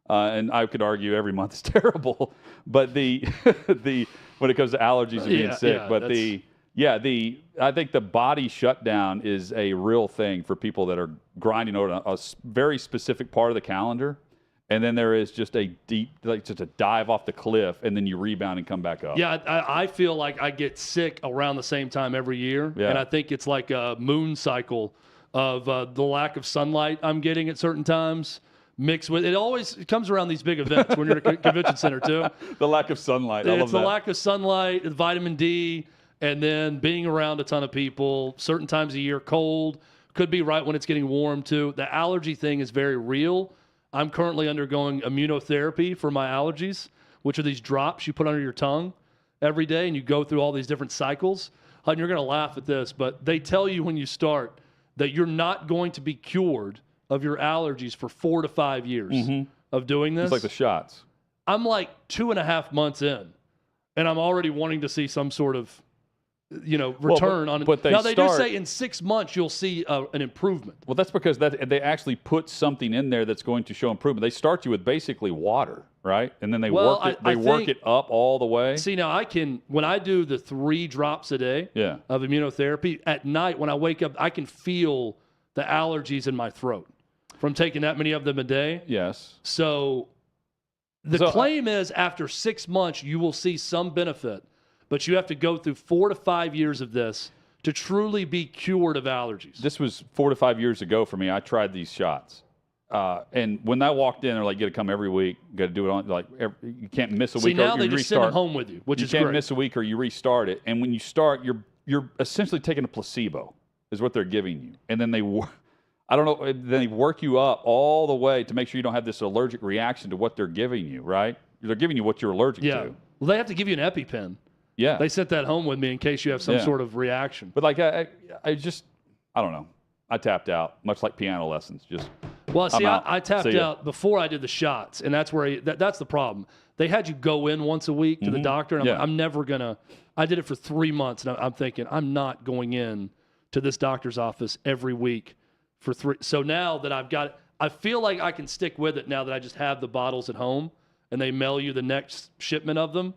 And I could argue every month is terrible. But when it comes to allergies and being sick, I think the body shutdown is a real thing for people that are grinding out a very specific part of the calendar. And then there is just a deep, just a dive off the cliff, and then you rebound and come back up. Yeah, I feel like I get sick around the same time every year. Yeah. And I think it's like a moon cycle of the lack of sunlight I'm getting at certain times mixed with, it always comes around these big events when you're at a convention center too. The lack of sunlight. I love it's that. The lack of sunlight, vitamin D, and then being around a ton of people, certain times a year, cold, could be right when it's getting warm too. The allergy thing is very real. I'm currently undergoing immunotherapy for my allergies, which are these drops you put under your tongue every day, and you go through all these different cycles. And you're going to laugh at this, but they tell you when you start that you're not going to be cured of your allergies for 4 to 5 years of doing this. It's like the shots. I'm like 2.5 months in, and I'm already wanting to see some sort of return on it. But Now, they do say in 6 months you'll see an improvement. Well, that's because they actually put something in there that's going to show improvement. They start you with basically water, right? And then they work it up all the way. See, now when I do the 3 drops a day of immunotherapy, at night when I wake up, I can feel the allergies in my throat from taking that many of them a day. Yes. So the claim is after 6 months you will see some benefit. But you have to go through 4 to 5 years of this to truly be cured of allergies. This was 4 to 5 years ago for me. I tried these shots. And when I walked in, they're like, you got to come every week. You got to do it on, you can't miss a week. See, now they just send it home with you, which is great. You can't miss a week or you restart it. And when you start, you're essentially taking a placebo is what they're giving you. And then then they work you up all the way to make sure you don't have this allergic reaction to what they're giving you, right? They're giving you what you're allergic to. Well, they have to give you an EpiPen. Yeah. They sent that home with me in case you have some sort of reaction. But I don't know. I tapped out, much like piano lessons. I tapped out before I did the shots, and that's where that's the problem. They had you go in once a week to the doctor, and I'm never going to. I did it for 3 months, and I'm thinking, I'm not going in to this doctor's office every week for 3. So now that I've got it, I feel like I can stick with it now that I just have the bottles at home, and they mail you the next shipment of them.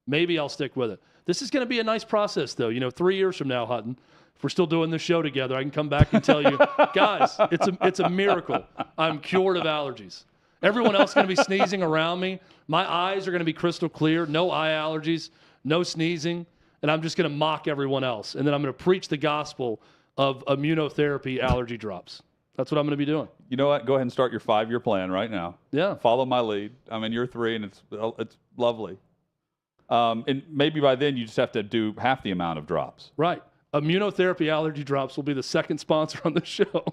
Maybe I'll stick with it. This is going to be a nice process, though. 3 years from now, Hutton, if we're still doing this show together, I can come back and tell you, guys, it's a miracle. I'm cured of allergies. Everyone else is going to be sneezing around me. My eyes are going to be crystal clear. No eye allergies, no sneezing. And I'm just going to mock everyone else. And then I'm going to preach the gospel of immunotherapy allergy drops. That's what I'm going to be doing. You know what? Go ahead and start your 5-year plan right now. Yeah. Follow my lead. I'm in year 3, and it's lovely. And maybe by then you just have to do half the amount of drops. Right. Immunotherapy allergy drops will be the second sponsor on the show.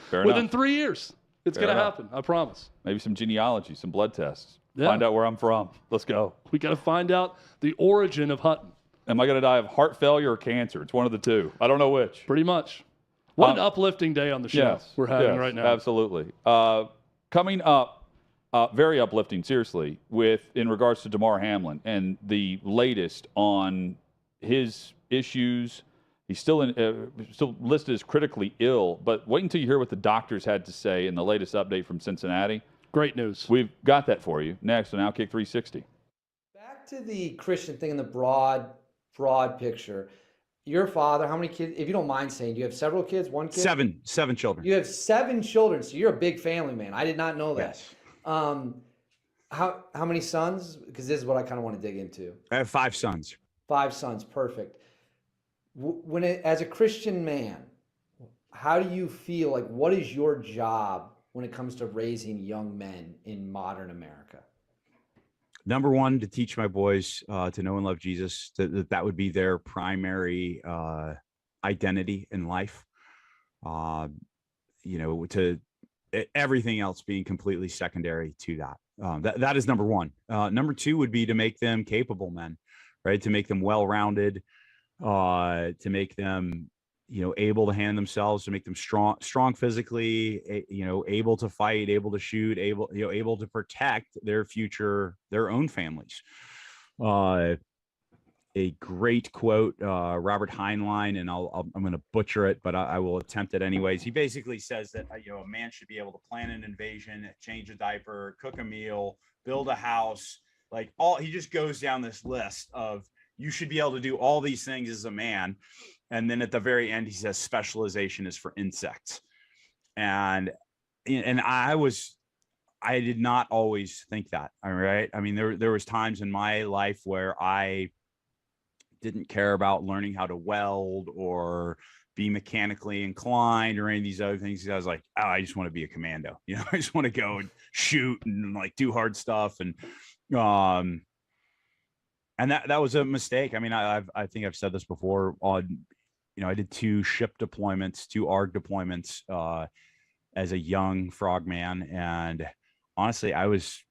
Fair Within enough. 3 years. It's going to happen. I promise. Maybe some genealogy, some blood tests. Yeah. Find out where I'm from. Let's go. We got to find out the origin of Hutton. Am I going to die of heart failure or cancer? It's one of the two. I don't know which. Pretty much. What an uplifting day on the show we're having right now. Absolutely. Coming up, very uplifting, seriously, in regards to Damar Hamlin and the latest on his issues. He's still still listed as critically ill, but wait until you hear what the doctors had to say in the latest update from Cincinnati. Great news. We've got that for you next on OutKick 360. Back to the Christian thing in the broad picture. Your father, how many kids, if you don't mind saying, do you have several kids, one kid? Seven children. You have 7 children, so you're a big family, man. I did not know that. Yes. How many sons? Because this is what I kind of want to dig into. I have 5 sons. 5 sons, perfect. As a Christian man, how do you feel, like, what is your job when it comes to raising young men in modern America? Number one, to teach my boys to know and love Jesus. That would be their primary identity in life. To everything else being completely secondary to that. That is number one. Number two would be to make them capable men, right? To make them well-rounded, to make them, able to handle themselves, to make them strong physically, able to fight, able to shoot, able to protect their future, their own families. A great quote, Robert Heinlein, and I'm going to butcher it, but I will attempt it anyways. He basically says that, a man should be able to plan an invasion, change a diaper, cook a meal, build a house, he just goes down this list of, you should be able to do all these things as a man. And then at the very end, he says specialization is for insects. And I did not always think that. All right. I mean, there was times in my life where I didn't care about learning how to weld or be mechanically inclined or any of these other things. I was like, oh, I just want to be a commando. I just want to go and shoot and do hard stuff. And that was a mistake. I mean, I think I've said this before on, I did 2 ship deployments, 2 ARG deployments as a young frogman. And honestly, I was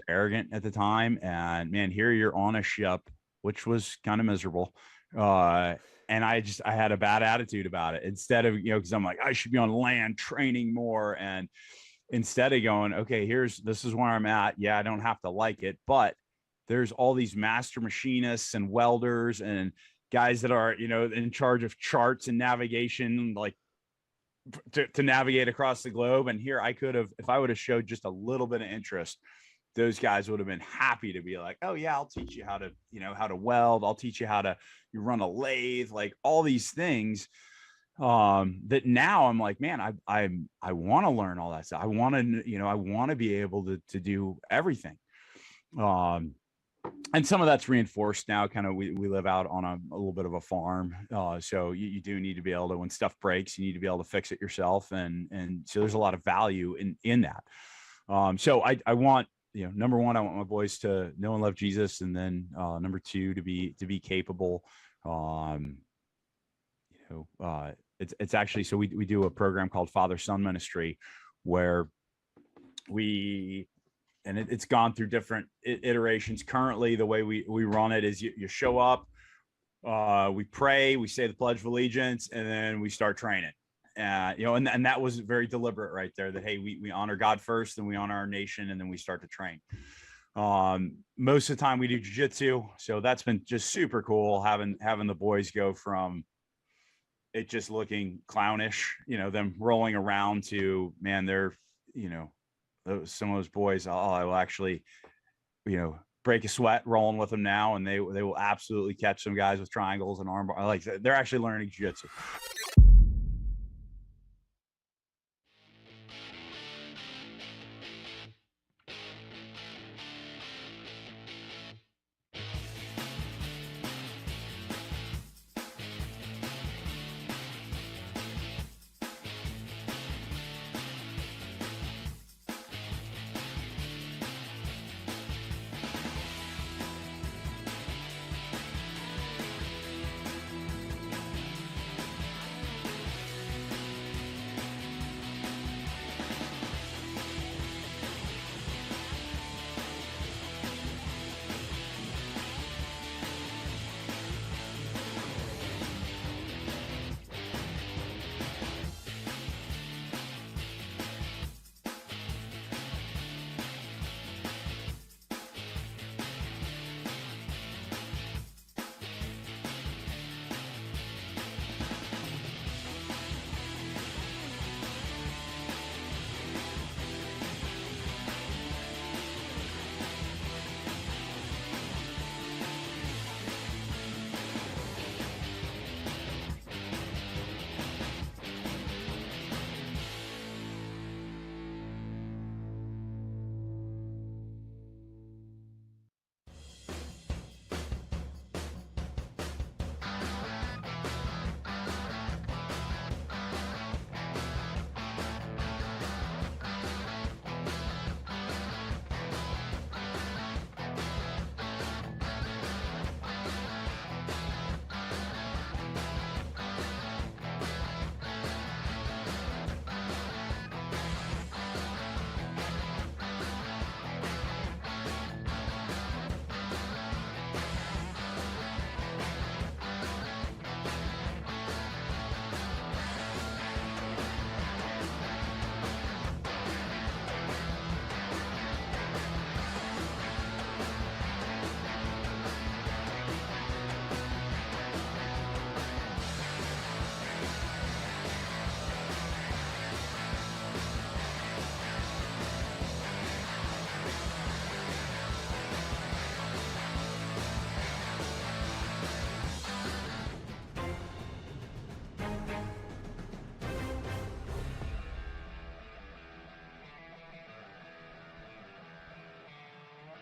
arrogant at the time. And man, here you're on a ship, which was kind of miserable. And I had a bad attitude about it instead of, because I'm like, I should be on land training more. And instead of going, okay, this is where I'm at. Yeah, I don't have to like it, but there's all these master machinists and welders and guys that are, in charge of charts and navigation, to navigate across the globe. And here I could have, if I would have showed just a little bit of interest, those guys would have been happy to be like, oh yeah, I'll teach you how to weld. I'll teach you how to run a lathe, all these things. That now I'm like, man, I want to learn all that stuff. I want to be able to do everything. And some of that's reinforced now. Kind of, we live out on a little bit of a farm, so you do need to be able to, when stuff breaks, you need to be able to fix it yourself, and so there's a lot of value in that. So I want, number one, I want my boys to know and love Jesus, and then number 2, to be capable. It's actually, so we do a program called Father-Son Ministry, where it's gone through different iterations. Currently, the way we run it is you show up, we pray, we say the Pledge of Allegiance, and then we start training. And that was very deliberate right there, that, hey, we honor God first, then we honor our nation, and then we start to train. Most of the time we do jiu-jitsu. So that's been just super cool, having the boys go from it just looking clownish, them rolling around, to, man, they're, some of those boys, I will actually, break a sweat rolling with them now, and they will absolutely catch some guys with triangles and armbar. They're actually learning jiu-jitsu.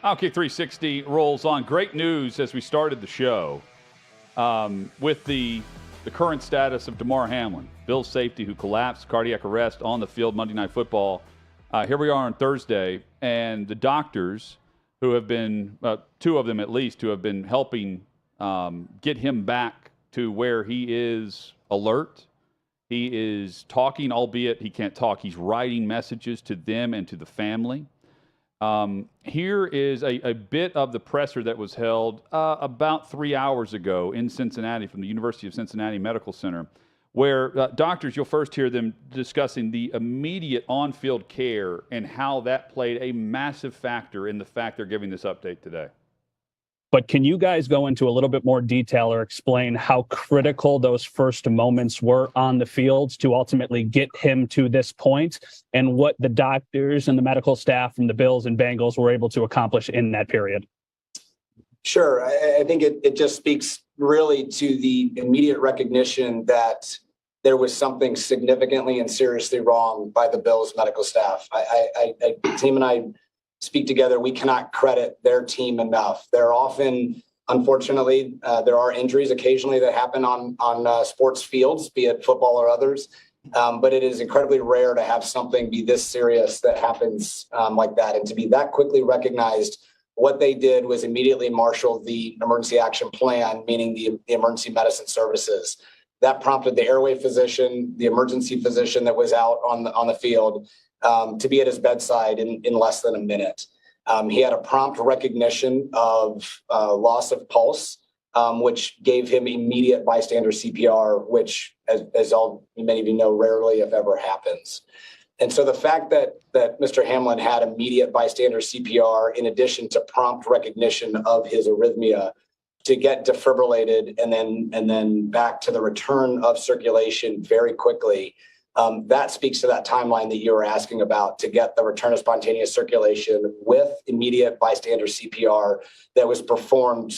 OutKick 360 rolls on. Great news as we started the show with the current status of Damar Hamlin, Bills safety who collapsed, cardiac arrest on the field Monday Night Football. Here we are on Thursday, and the doctors who have been, two of them at least, who have been helping get him back to where he is alert. He is talking, albeit he can't talk. He's writing messages to them and to the family. Here is a bit of the presser that was held about 3 hours ago in Cincinnati from the University of Cincinnati Medical Center, where doctors, you'll first hear them discussing the immediate on-field care and how that played a massive factor in the fact they're giving this update today. But can you guys go into a little bit more detail or explain how critical those first moments were on the field to ultimately get him to this point, and what the doctors and the medical staff from the Bills and Bengals were able to accomplish in that period? Sure. I think it just speaks really to the immediate recognition that there was something significantly and seriously wrong by the Bills medical staff. Team and I speak together. We cannot credit their team enough. They're often, unfortunately, there are injuries occasionally that happen on sports fields, be it football or others. But it is incredibly rare to have something be this serious that happens like that. And to be that quickly recognized, what they did was immediately marshal the emergency action plan, meaning the emergency medicine services. That prompted the airway physician, the emergency physician that was out on the field, to be at his bedside in less than a minute. He had a prompt recognition of loss of pulse, which gave him immediate bystander CPR, which, as many of you know, rarely, if ever, happens. And so the fact that Mr. Hamlin had immediate bystander CPR, in addition to prompt recognition of his arrhythmia, to get defibrillated and then back to the return of circulation very quickly, that speaks to that timeline that you were asking about, to get the return of spontaneous circulation with immediate bystander CPR that was performed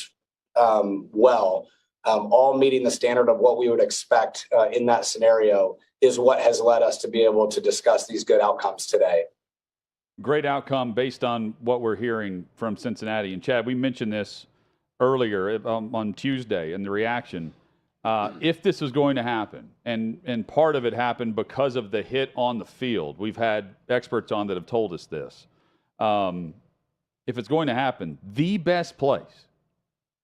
well, all meeting the standard of what we would expect in that scenario, is what has led us to be able to discuss these good outcomes today. Great outcome based on what we're hearing from Cincinnati. And Chad, we mentioned this earlier on Tuesday in the reaction. If this is going to happen, and part of it happened because of the hit on the field, we've had experts on that have told us this. If it's going to happen, the best place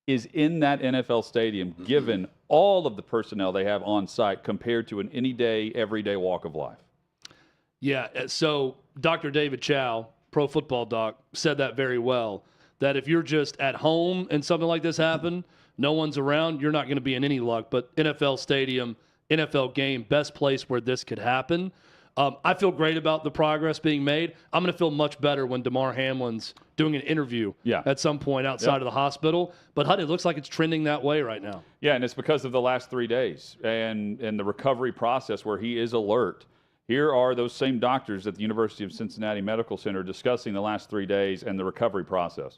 is in that NFL stadium, given all of the personnel they have on site compared to an any day, everyday walk of life. Yeah, so Dr. David Chow, Pro Football Doc, said that very well, that if you're just at home and something like this happened, no one's around, you're not going to be in any luck. But NFL stadium, NFL game, best place where this could happen. I feel great about the progress being made. I'm going to feel much better when Damar Hamlin's doing an interview at some point outside of the hospital. But Hutton, it looks like it's trending that way right now. Yeah, and it's because of the last 3 days and the recovery process where he is alert. Here are those same doctors at the University of Cincinnati Medical Center discussing the last 3 days and the recovery process.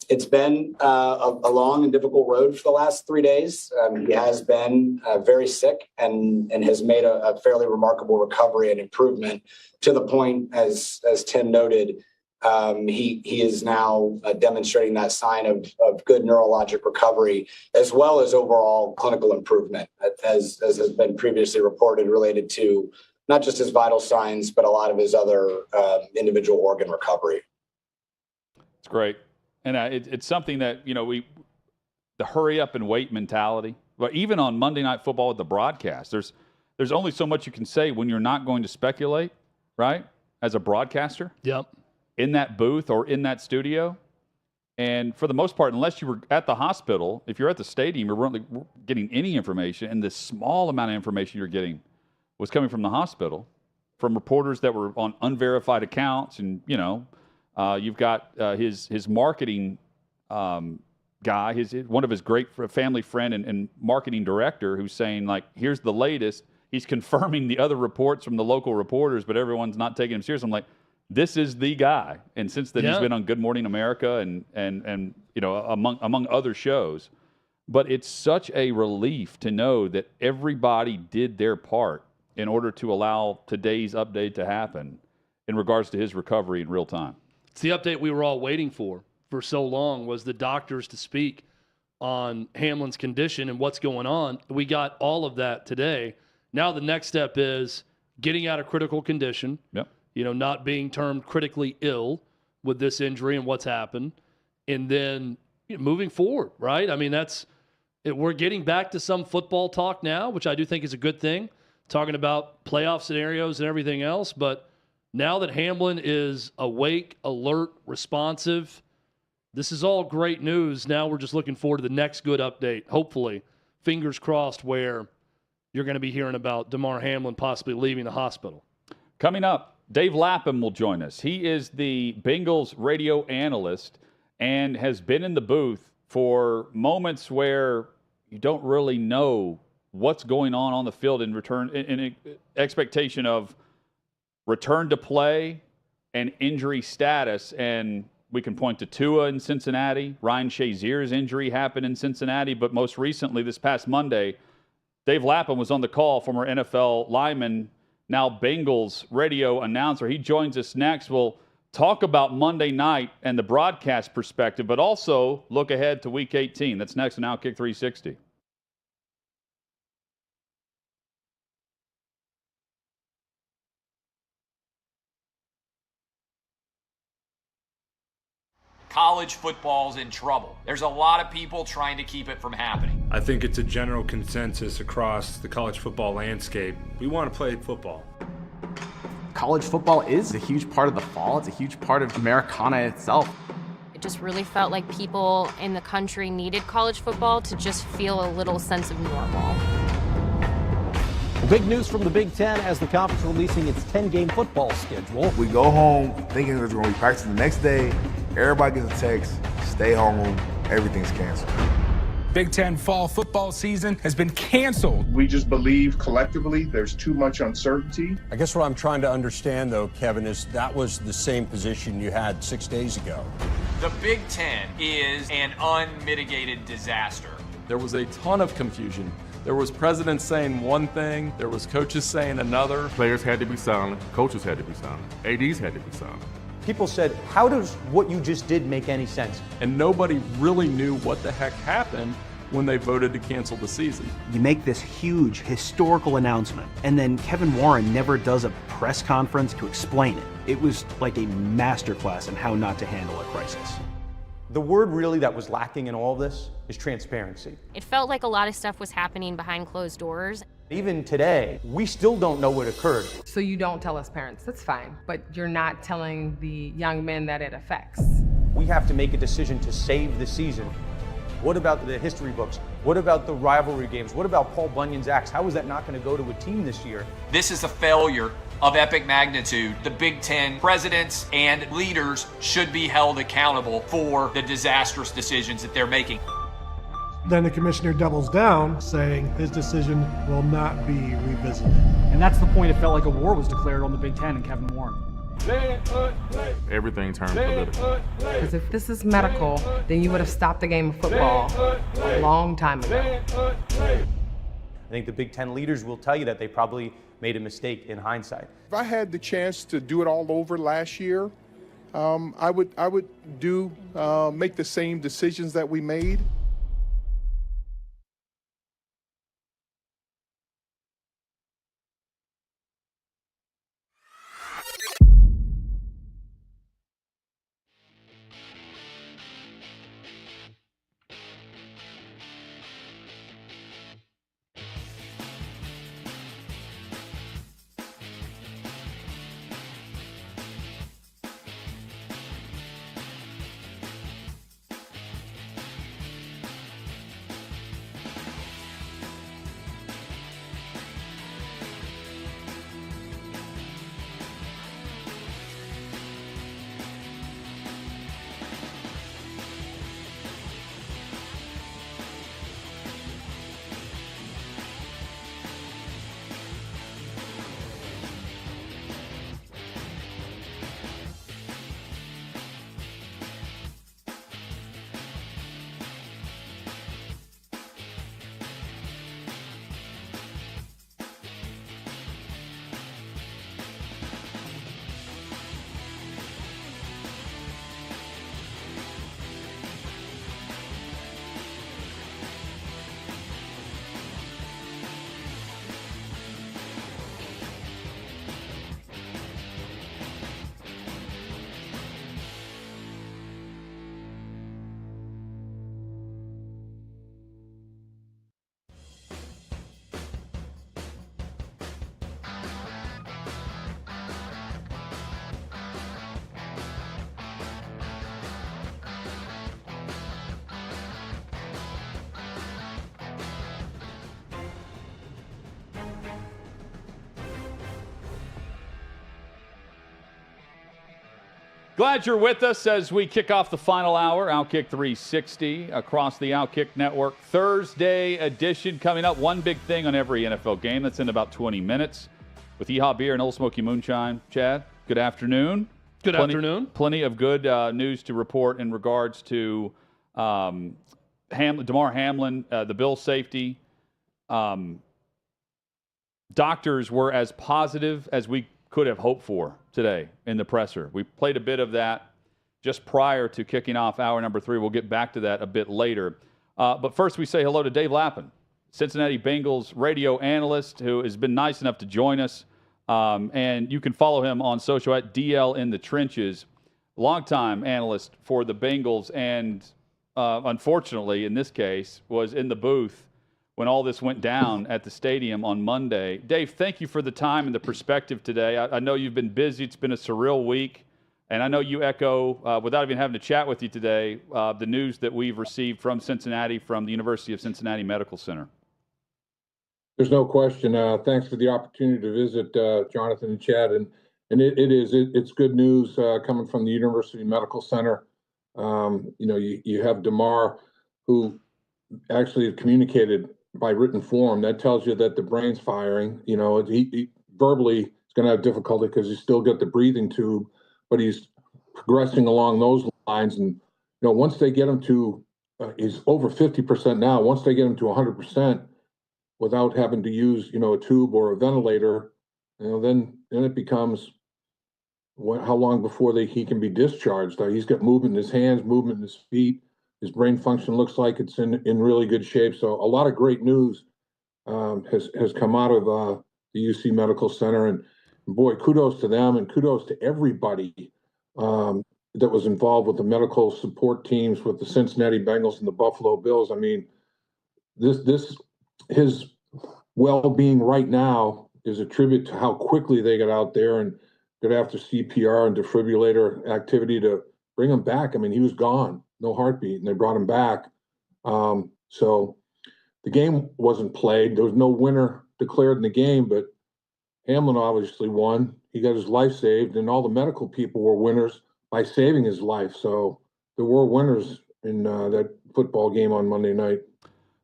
It's been a long and difficult road for the last 3 days. He has been very sick and has made a fairly remarkable recovery and improvement, to the point, as Tim noted, he is now demonstrating that sign of good neurologic recovery, as well as overall clinical improvement, as has been previously reported, related to not just his vital signs, but a lot of his other individual organ recovery. It's great. And it's something that, the hurry up and wait mentality. But even on Monday Night Football with the broadcast, there's only so much you can say when you're not going to speculate, right? As a broadcaster. Yep. In that booth or in that studio. And for the most part, unless you were at the hospital, if you're at the stadium, you're really getting any information. And the small amount of information you're getting was coming from the hospital, from reporters that were on unverified accounts. And, you've got his marketing guy, one of his great family friend and marketing director, who's saying, like, here's the latest. He's confirming the other reports from the local reporters, but everyone's not taking him serious. I'm like, this is the guy. And since then, he's been on Good Morning America and among other shows. But it's such a relief to know that everybody did their part in order to allow today's update to happen in regards to his recovery in real time. It's the update we were all waiting for so long, was the doctors to speak on Hamlin's condition and what's going on. We got all of that today. Now the next step is getting out of critical condition, not being termed critically ill with this injury and what's happened, and then moving forward, right? I mean, we're getting back to some football talk now, which I do think is a good thing, talking about playoff scenarios and everything else. But now that Hamlin is awake, alert, responsive, this is all great news. Now we're just looking forward to the next good update, hopefully, fingers crossed, where you're going to be hearing about Damar Hamlin possibly leaving the hospital. Coming up, Dave Lapham will join us. He is the Bengals radio analyst and has been in the booth for moments where you don't really know what's going on the field in expectation of return to play and injury status. And we can point to Tua in Cincinnati. Ryan Shazier's injury happened in Cincinnati. But most recently, this past Monday, Dave Lapham was on the call, former NFL lineman, now Bengals radio announcer. He joins us next. We'll talk about Monday night and the broadcast perspective, but also look ahead to Week 18. That's next on OutKick 360. College football's in trouble. There's a lot of people trying to keep it from happening. I think it's a general consensus across the college football landscape. We want to play football. College football is a huge part of the fall. It's a huge part of Americana itself. It just really felt like people in the country needed college football to just feel a little sense of normal. Big news from the Big Ten as the conference releasing its 10-game football schedule. We go home thinking there's going to be practice the next day. Everybody gets a text, stay home, everything's canceled. Big Ten fall football season has been canceled. We just believe collectively there's too much uncertainty. I guess what I'm trying to understand, though, Kevin, is that was the same position you had 6 days ago. The Big Ten is an unmitigated disaster. There was a ton of confusion. There was presidents saying one thing, there was coaches saying another. Players had to be silent, coaches had to be silent, ADs had to be silent. People said, how does what you just did make any sense? And nobody really knew what the heck happened when they voted to cancel the season. You make this huge historical announcement, and then Kevin Warren never does a press conference to explain it. It was like a masterclass in how not to handle a crisis. The word really that was lacking in all this is transparency. It felt like a lot of stuff was happening behind closed doors. Even today, we still don't know what occurred. So you don't tell us parents, that's fine, but you're not telling the young men that it affects. We have to make a decision to save the season. What about the history books? What about the rivalry games? What about Paul Bunyan's axe? How is that not going to go to a team this year? This is a failure of epic magnitude. The Big Ten presidents and leaders should be held accountable for the disastrous decisions that they're making. Then the commissioner doubles down, saying his decision will not be revisited. And that's the point. It felt like a war was declared on the Big Ten and Kevin Warren. Everything turned political. Because if this is medical, then you would have stopped the game of football a long time ago. I think the Big Ten leaders will tell you that they probably made a mistake in hindsight. If I had the chance to do it all over last year, I would make the same decisions that we made. Glad you're with us as we kick off the final hour. OutKick 360 across the OutKick network. Thursday edition coming up. One big thing on every NFL game. That's in about 20 minutes with Yeehaw Beer and Old Smoky Moonshine. Chad, good afternoon. Good afternoon. Plenty of good news to report in regards to Damar Hamlin, the Bills safety. Doctors were as positive as we could have hoped for today in the presser. We played a bit of that just prior to kicking off hour number 3. We'll get back to that a bit later. But first we say hello to Dave Lapham, Cincinnati Bengals radio analyst who has been nice enough to join us. And you can follow him on social at DL in the Trenches, longtime analyst for the Bengals, and unfortunately in this case was in the booth when all this went down at the stadium on Monday. Dave, thank you for the time and the perspective today. I know you've been busy. It's been a surreal week. And I know you echo, without even having to chat with you today, the news that we've received from Cincinnati, from the University of Cincinnati Medical Center. There's no question. Thanks for the opportunity to visit Jonathan and Chad. And it's good news coming from the University Medical Center. You have Damar, who actually communicated by written form. That tells you that the brain's firing. He verbally is going to have difficulty because he's still got the breathing tube, but he's progressing along those lines. And once they get him to, he's over 50% now. Once they get him to 100%, without having to use a tube or a ventilator, then it becomes how long before he can be discharged. He's got movement in his hands, movement in his feet. His brain function looks like it's in really good shape. So a lot of great news has come out of the UC Medical Center. And boy, kudos to them and kudos to everybody that was involved with the medical support teams with the Cincinnati Bengals and the Buffalo Bills. I mean, his well-being right now is a tribute to how quickly they got out there and got after CPR and defibrillator activity to bring him back. I mean, he was gone. No heartbeat, and they brought him back. So the game wasn't played. There was no winner declared in the game, but Hamlin obviously won. He got his life saved, and all the medical people were winners by saving his life. So there were winners in that football game on Monday night.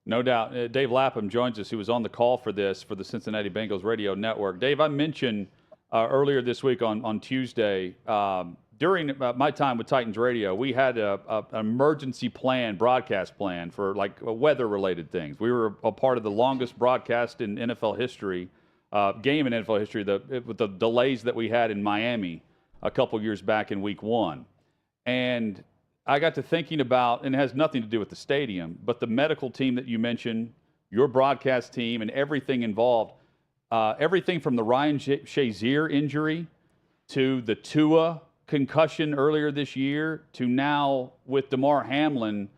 No doubt. Dave Lapham joins us, who was on the call for this for the Cincinnati Bengals radio network. Dave, I mentioned earlier this week on Tuesday, during my time with Titans Radio, we had an emergency plan, broadcast plan for weather-related things. We were a part of the longest broadcast in NFL history, game in NFL history, with the delays that we had in Miami a couple years back in Week 1. And I got to thinking about, and it has nothing to do with the stadium, but the medical team that you mentioned, your broadcast team, and everything involved, everything from the Ryan Shazier injury to the Tua concussion earlier this year to now with Damar Hamlin,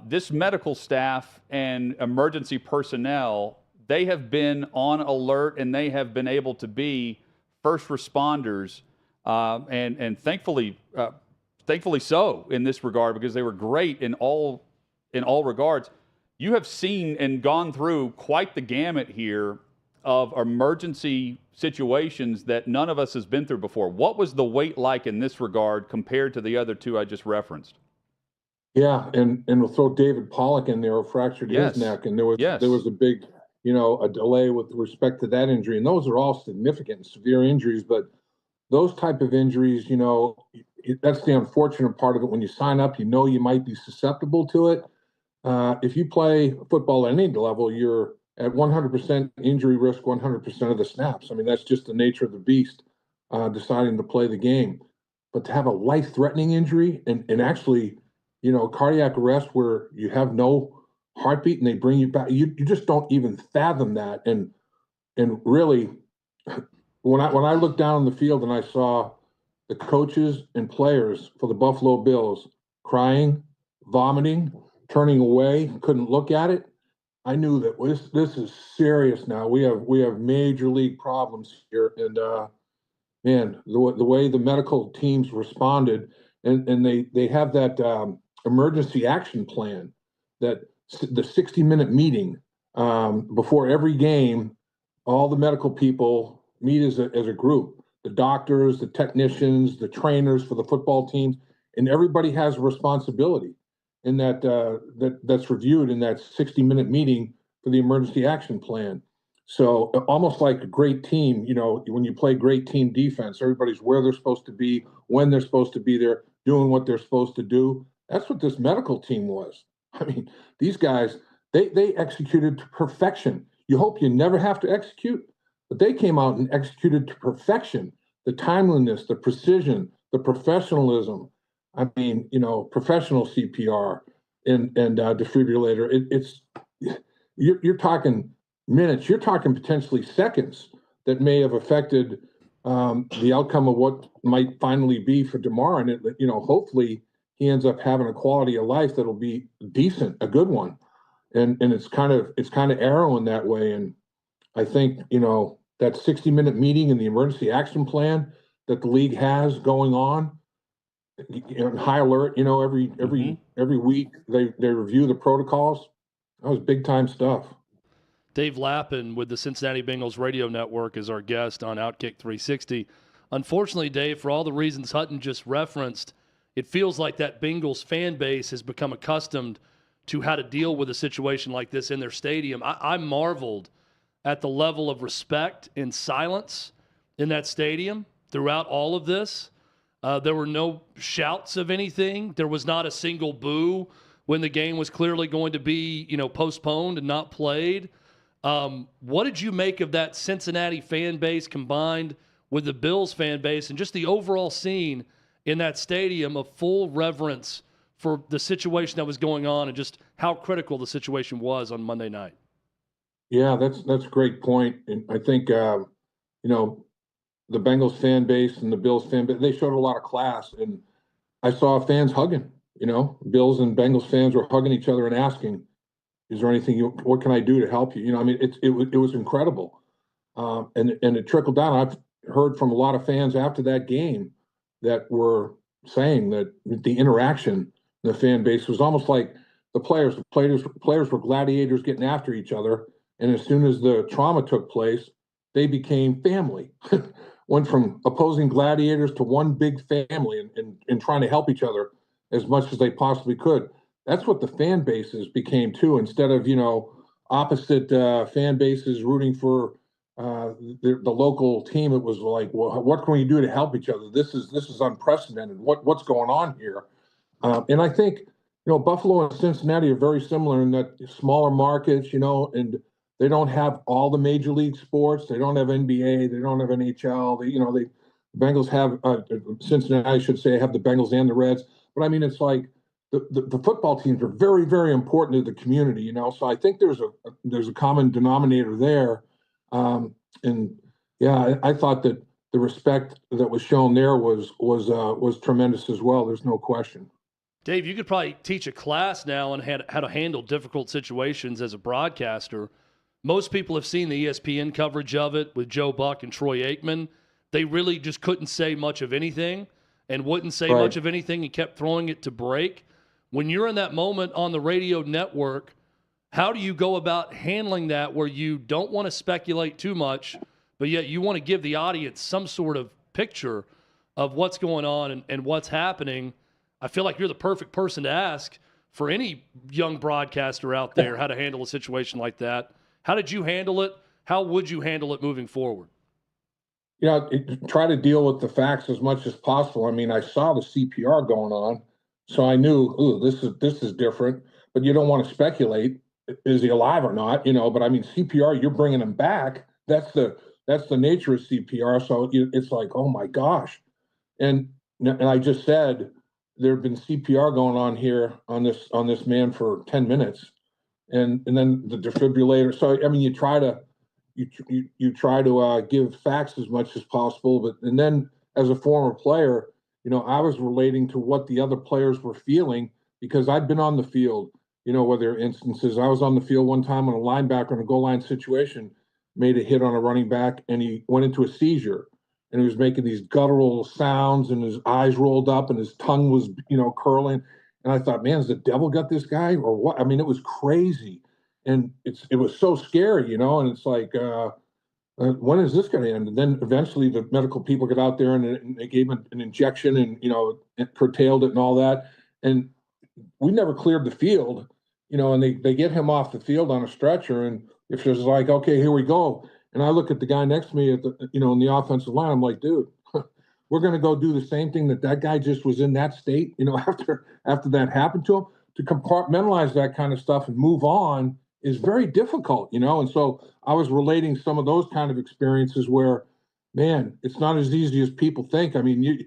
this medical staff and emergency personnel, they have been on alert and they have been able to be first responders, and thankfully so in this regard, because they were great in all regards. You have seen and gone through quite the gamut here of emergency situations that none of us has been through before. What was the wait like in this regard compared to the other two I just referenced? Yeah, and we'll throw David Pollock in there, who fractured his neck, and there was a big, a delay with respect to that injury, and those are all significant, severe injuries. But those type of injuries, that's the unfortunate part of it. When you sign up, you might be susceptible to it. If you play football at any level, you're at 100% injury risk 100% of the snaps. I mean, that's just the nature of the beast, deciding to play the game. But to have a life-threatening injury and actually, cardiac arrest where you have no heartbeat and they bring you back, you just don't even fathom that. And really, when I looked down the field and I saw the coaches and players for the Buffalo Bills crying, vomiting, turning away, couldn't look at it, I knew that this is serious now. We have major league problems here, and man, the way the medical teams responded, and they have that emergency action plan, that the 60-minute meeting before every game, all the medical people meet as a group. the doctors, the technicians, the trainers for the football teams, and everybody has a responsibility in that's reviewed in that 60-minute meeting for the emergency action plan. So almost like a great team, when you play great team defense, everybody's where they're supposed to be, when they're supposed to be there, doing what they're supposed to do. That's what this medical team was. I mean, these guys, they executed to perfection. You hope you never have to execute, but they came out and executed to perfection. The timeliness, the precision, the professionalism. I mean, professional CPR and defibrillator. You're talking minutes. You're talking potentially seconds that may have affected the outcome of what might finally be for DeMar. And hopefully he ends up having a quality of life that'll be decent, a good one. And it's kind of arrowing that way. And I think that 60-minute meeting and the emergency action plan that the league has going on, high alert. Every week they review the protocols. That was big time stuff. Dave Lapham with the Cincinnati Bengals radio network is our guest on OutKick 360. Unfortunately, Dave, for all the reasons Hutton just referenced, it feels like that Bengals fan base has become accustomed to how to deal with a situation like this in their stadium. I marveled at the level of respect and silence in that stadium throughout all of this. There were no shouts of anything. There was not a single boo when the game was clearly going to be, postponed and not played. What did you make of that Cincinnati fan base combined with the Bills fan base and just the overall scene in that stadium of full reverence for the situation that was going on and just how critical the situation was on Monday night? Yeah, that's a great point. And I think, the Bengals fan base and the Bills fan base, they showed a lot of class. And I saw fans hugging, Bills and Bengals fans were hugging each other and asking, is there anything, what can I do to help you? It was incredible. And it trickled down. I've heard from a lot of fans after that game that were saying that the interaction in the fan base was almost like the players were gladiators getting after each other. And as soon as the trauma took place, they became family. Went from opposing gladiators to one big family and trying to help each other as much as they possibly could. That's what the fan bases became too. Instead of opposite fan bases rooting for the local team, it was like, well, what can we do to help each other? This is unprecedented. What's going on here? And I think Buffalo and Cincinnati are very similar in that smaller markets, and they don't have all the major league sports. They don't have NBA. They don't have NHL. The Bengals have Cincinnati, I should say, have the Bengals and the Reds. But I mean, it's like the football teams are very, very important to the community. So I think there's a common denominator there. And yeah, I thought that the respect that was shown there was tremendous as well. There's no question. Dave, you could probably teach a class now on how to handle difficult situations as a broadcaster. Most people have seen the ESPN coverage of it with Joe Buck and Troy Aikman. They really just couldn't say much of anything and wouldn't say much of anything and kept throwing it to break. When you're in that moment on the radio network, how do you go about handling that where you don't want to speculate too much, but yet you want to give the audience some sort of picture of what's going on and what's happening? I feel like you're the perfect person to ask for any young broadcaster out there how to handle a situation like that. How did you handle it? How would you handle it moving forward? Try to deal with the facts as much as possible. I mean, I saw the CPR going on, so I knew, this is different. But you don't want to speculate, is he alive or not? But I mean, CPR, you're bringing him back. That's the nature of CPR. So it's like, oh my gosh, and I just said there had been CPR going on here on this man for 10 minutes. And then the defibrillator. So I mean, you try to give facts as much as possible. And then as a former player, I was relating to what the other players were feeling because I'd been on the field. Whether instances I was on the field one time on a linebacker in a goal line situation, made a hit on a running back, and he went into a seizure, and he was making these guttural sounds, and his eyes rolled up, and his tongue was curling. And I thought, man, has the devil got this guy or what? I mean, it was crazy. And it was so scary, and it's like, when is this going to end? And then eventually the medical people get out there and they gave him an injection and, it curtailed it and all that. And we never cleared the field, and they get him off the field on a stretcher. And if there's like, okay, here we go. And I look at the guy next to me at the, in the offensive line, I'm like, dude, we're going to go do the same thing that guy just was in that state, after that happened to him. To compartmentalize that kind of stuff and move on is very difficult, And so I was relating some of those kind of experiences where, man, it's not as easy as people think. I mean,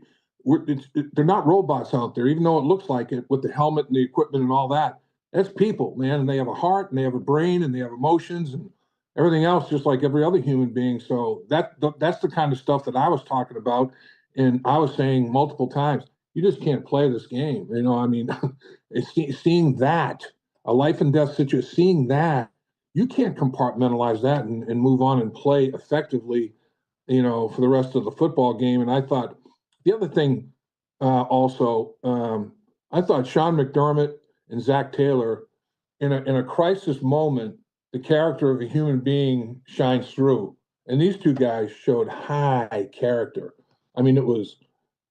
they're not robots out there, even though it looks like it with the helmet and the equipment and all that. That's people, man, and they have a heart and they have a brain and they have emotions and everything else, just like every other human being. So that's the kind of stuff that I was talking about, and I was saying multiple times, you just can't play this game. I mean, seeing that, a life and death situation, seeing that, you can't compartmentalize that and move on and play effectively, for the rest of the football game. And I thought the other thing also, I thought Sean McDermott and Zach Taylor, in a crisis moment, the character of a human being shines through. And these two guys showed high character. I mean, it was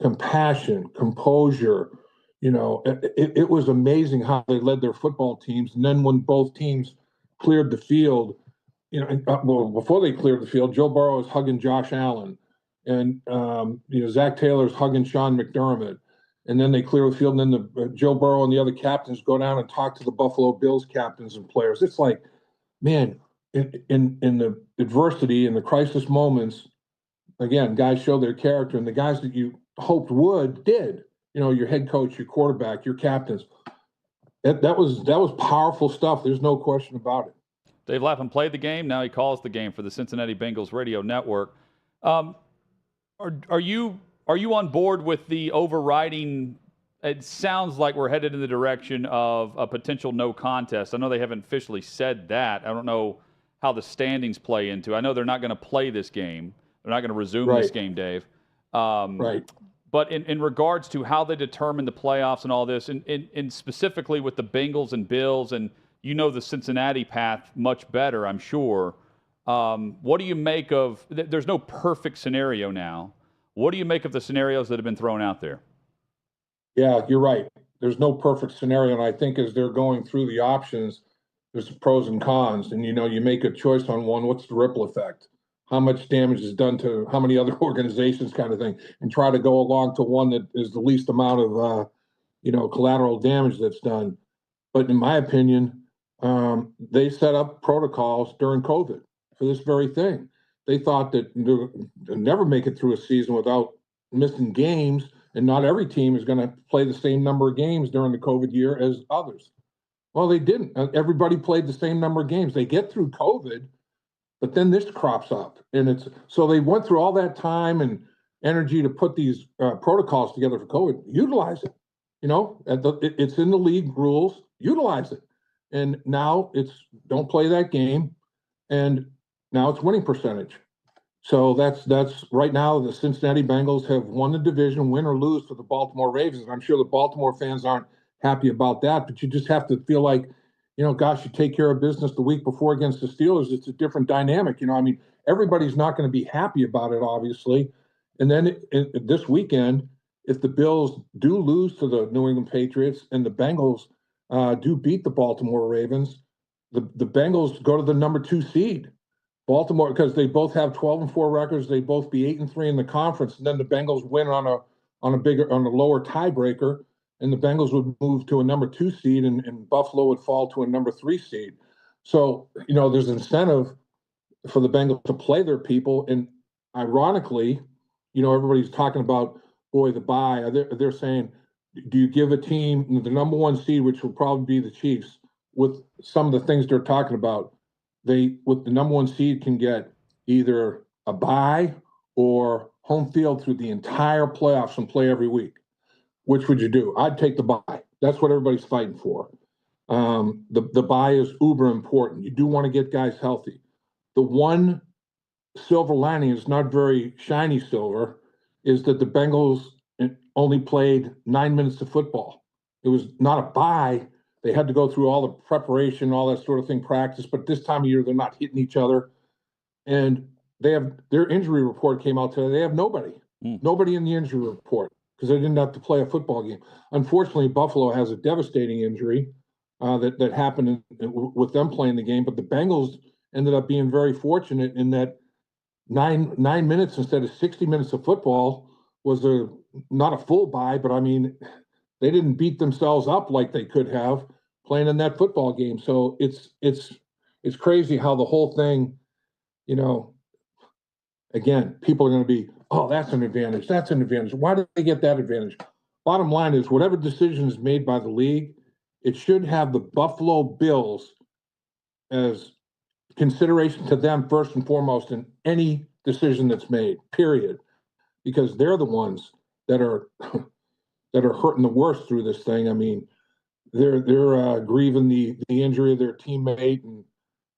compassion, composure. It was amazing how they led their football teams. And then when both teams cleared the field, before they cleared the field, Joe Burrow was hugging Josh Allen, and Zach Taylor's hugging Sean McDermott. And then they clear the field, and then Joe Burrow and the other captains go down and talk to the Buffalo Bills captains and players. It's like, man, in the adversity and the crisis moments, again, guys show their character, and the guys that you hoped would did. Your head coach, your quarterback, your captains. That was powerful stuff. There's no question about it. Dave Lapham played the game. Now he calls the game for the Cincinnati Bengals radio network. Are you on board with the overriding? It sounds like we're headed in the direction of a potential no contest. I know they haven't officially said that. I don't know how the standings play into. I know they're not going to play this game. They're not going to resume this game, Dave. Right. But in regards to how they determine the playoffs and all this, and specifically with the Bengals and Bills, and the Cincinnati path much better, I'm sure. What do you make of? There's no perfect scenario now. What do you make of the scenarios that have been thrown out there? Yeah, you're right. There's no perfect scenario, and I think as they're going through the options, there's pros and cons, and you make a choice on one. What's the ripple effect? How much damage is done to how many other organizations, kind of thing, and try to go along to one that is the least amount of, collateral damage that's done. But in my opinion, they set up protocols during COVID for this very thing. They thought that they'll never make it through a season without missing games, and not every team is going to play the same number of games during the COVID year as others. Well, they didn't. Everybody played the same number of games. They get through COVID, but then this crops up, and so they went through all that time and energy to put these protocols together for COVID. Utilize it, it's in the league rules. Utilize it, and now it's don't play that game, and now it's winning percentage. So that's right now the Cincinnati Bengals have won the division, win or lose to the Baltimore Ravens. I'm sure the Baltimore fans aren't happy about that, but you just have to feel like, gosh, you take care of business the week before against the Steelers. It's a different dynamic. Everybody's not going to be happy about it, obviously. And then this weekend, if the Bills do lose to the New England Patriots and the Bengals do beat the Baltimore Ravens, the Bengals go to the number 2 seed. Baltimore, because they both have 12-4 records, they both be 8-3 in the conference, and then the Bengals win on a lower tiebreaker, and the Bengals would move to a number 2 seed, and Buffalo would fall to a number 3 seed. So, there's incentive for the Bengals to play their people. And ironically, everybody's talking about, boy, the bye. They're saying, do you give a team the number 1 seed, which will probably be the Chiefs, with some of the things they're talking about? With the number 1 seed can get either a bye or home field through the entire playoffs and play every week. Which would you do? I'd take the bye. That's what everybody's fighting for. The bye is uber important. You do want to get guys healthy. The one silver lining is not very shiny silver, is that the Bengals only played 9 minutes of football. It was not a bye. They had to go through all the preparation, all that sort of thing, practice. But this time of year, they're not hitting each other. And their injury report came out today. They have nobody in the injury report because they didn't have to play a football game. Unfortunately, Buffalo has a devastating injury that happened with them playing the game, but the Bengals ended up being very fortunate in that 9 minutes instead of 60 minutes of football was not a full bye, but I mean, they didn't beat themselves up like they could have playing in that football game. So it's crazy how the whole thing, again, people are going to be, oh, that's an advantage. That's an advantage. Why do they get that advantage? Bottom line is whatever decision is made by the league, it should have the Buffalo Bills as consideration to them first and foremost in any decision that's made, period. Because they're the ones that are hurting the worst through this thing. I mean, they're grieving the injury of their teammate, and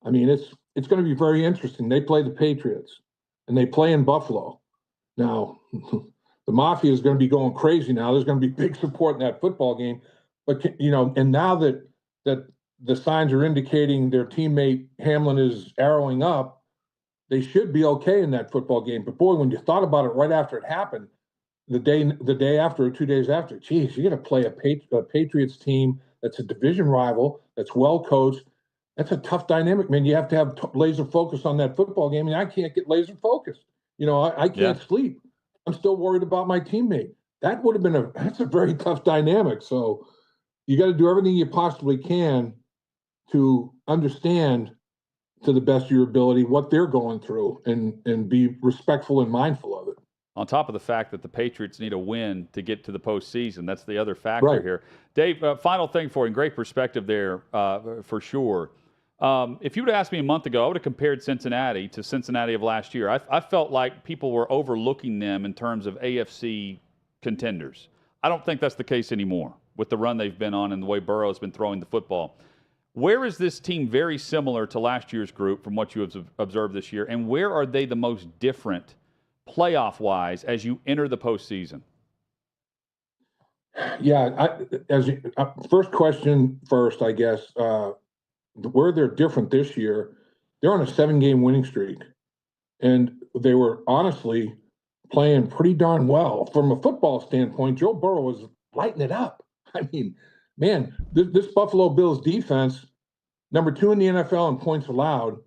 I mean it's going to be very interesting. They play the Patriots, and they play in Buffalo. Now, the Mafia is going to be going crazy now. There's going to be big support in that football game, but and now that the signs are indicating their teammate Hamlin is arrowing up, they should be okay in that football game. But boy, when you thought about it right after it happened, the day after or 2 days after, geez, you got to play a Patriots team that's a division rival, that's well coached. That's a tough dynamic, man. You have to have laser focus on that football game, and I can't get laser focused. I can't sleep. I'm still worried about my teammate. That would have been that's a very tough dynamic. So you got to do everything you possibly can to understand to the best of your ability what they're going through and be respectful and mindful of it. On top of the fact that the Patriots need a win to get to the postseason. That's the other factor here. Dave, final thing for you, and great perspective there for sure. If you would have asked me a month ago, I would have compared Cincinnati to Cincinnati of last year. I felt like people were overlooking them in terms of AFC contenders. I don't think that's the case anymore with the run they've been on and the way Burrow's been throwing the football. Where is this team very similar to last year's group from what you have observed this year, and where are they the most different playoff-wise as you enter the postseason? Yeah, first question first, I guess. Where they're different this year, they're on a 7-game winning streak, and they were honestly playing pretty darn well. From a football standpoint, Joe Burrow was lighting it up. I mean, man, this Buffalo Bills defense, number 2 in the NFL in points allowed,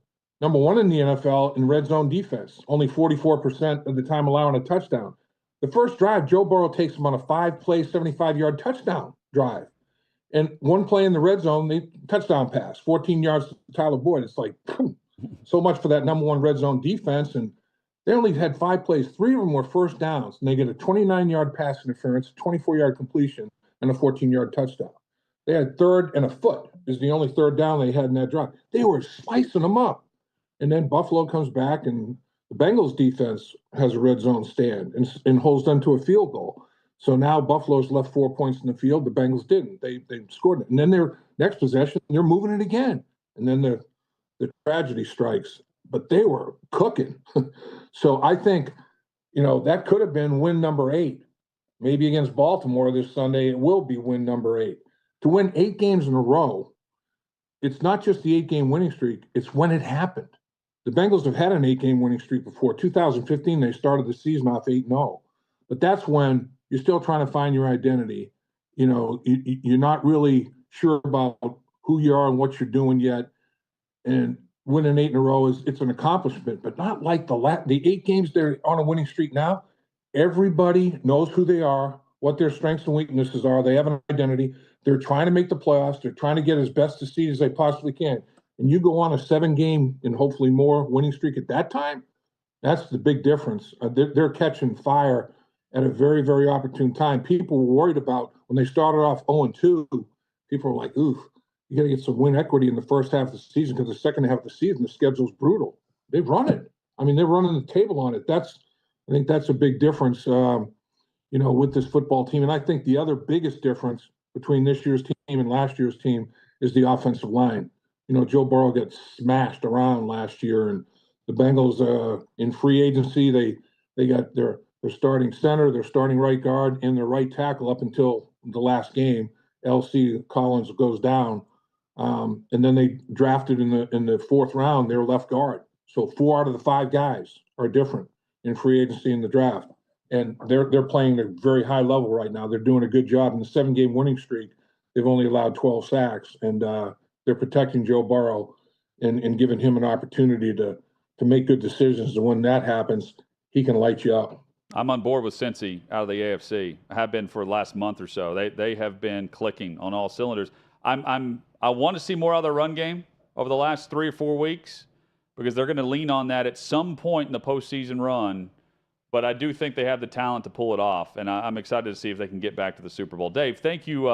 number 1 in the NFL in red zone defense, only 44% of the time allowing a touchdown. The first drive, Joe Burrow takes them on a 5-play, 75-yard touchdown drive. And one play in the red zone, they touchdown pass, 14 yards to Tyler Boyd. It's like, so much for that number 1 red zone defense. And they only had 5 plays. 3 of them were first downs. And they get a 29-yard pass interference, 24-yard completion, and a 14-yard touchdown. They had 3rd and a foot is the only 3rd down they had in that drive. They were slicing them up. And then Buffalo comes back, and the Bengals defense has a red zone stand and holds them to a field goal. So now Buffalo's left 4 points in the field. The Bengals didn't. They scored it. And then their next possession, they're moving it again. And then the tragedy strikes. But they were cooking. So I think, that could have been win number 8. Maybe against Baltimore this Sunday, it will be win number 8. To win 8 games in a row, it's not just the 8-game winning streak, it's when it happened. The Bengals have had an 8-game winning streak before. 2015, they started the season off 8-0. But that's when you're still trying to find your identity. You're not really sure about who you are and what you're doing yet. And winning 8 in a row it's an accomplishment, but not like the 8 games they're on a winning streak now. Everybody knows who they are, what their strengths and weaknesses are. They have an identity. They're trying to make the playoffs. They're trying to get as best a seed as they possibly can. And you go on a 7-game and hopefully more winning streak at that time, that's the big difference. They're catching fire at a very, very opportune time. People were worried about when they started off 0-2. People were like, ooh, you got to get some win equity in the first half of the season because the second half of the season, the schedule's brutal. They've run it. I mean, they're running the table on it. I think that's a big difference, with this football team. And I think the other biggest difference between this year's team and last year's team is the offensive line. Joe Burrow got smashed around last year, and the Bengals in free agency, they got their starting center, their starting right guard, and their right tackle up until the last game. LC Collins goes down, and then they drafted in the 4th round their left guard. So 4 out of the 5 guys are different in free agency in the draft. And they're playing at a very high level right now. They're doing a good job. In the 7-game winning streak, they've only allowed 12 sacks, and they're protecting Joe Burrow and giving him an opportunity to make good decisions. And when that happens, he can light you up. I'm on board with Cincy out of the AFC. I have been for the last month or so. They have been clicking on all cylinders. I want to see more out of their run game over the last 3 or 4 weeks because they're going to lean on that at some point in the postseason run. But I do think they have the talent to pull it off, and I'm excited to see if they can get back to the Super Bowl. Dave, thank you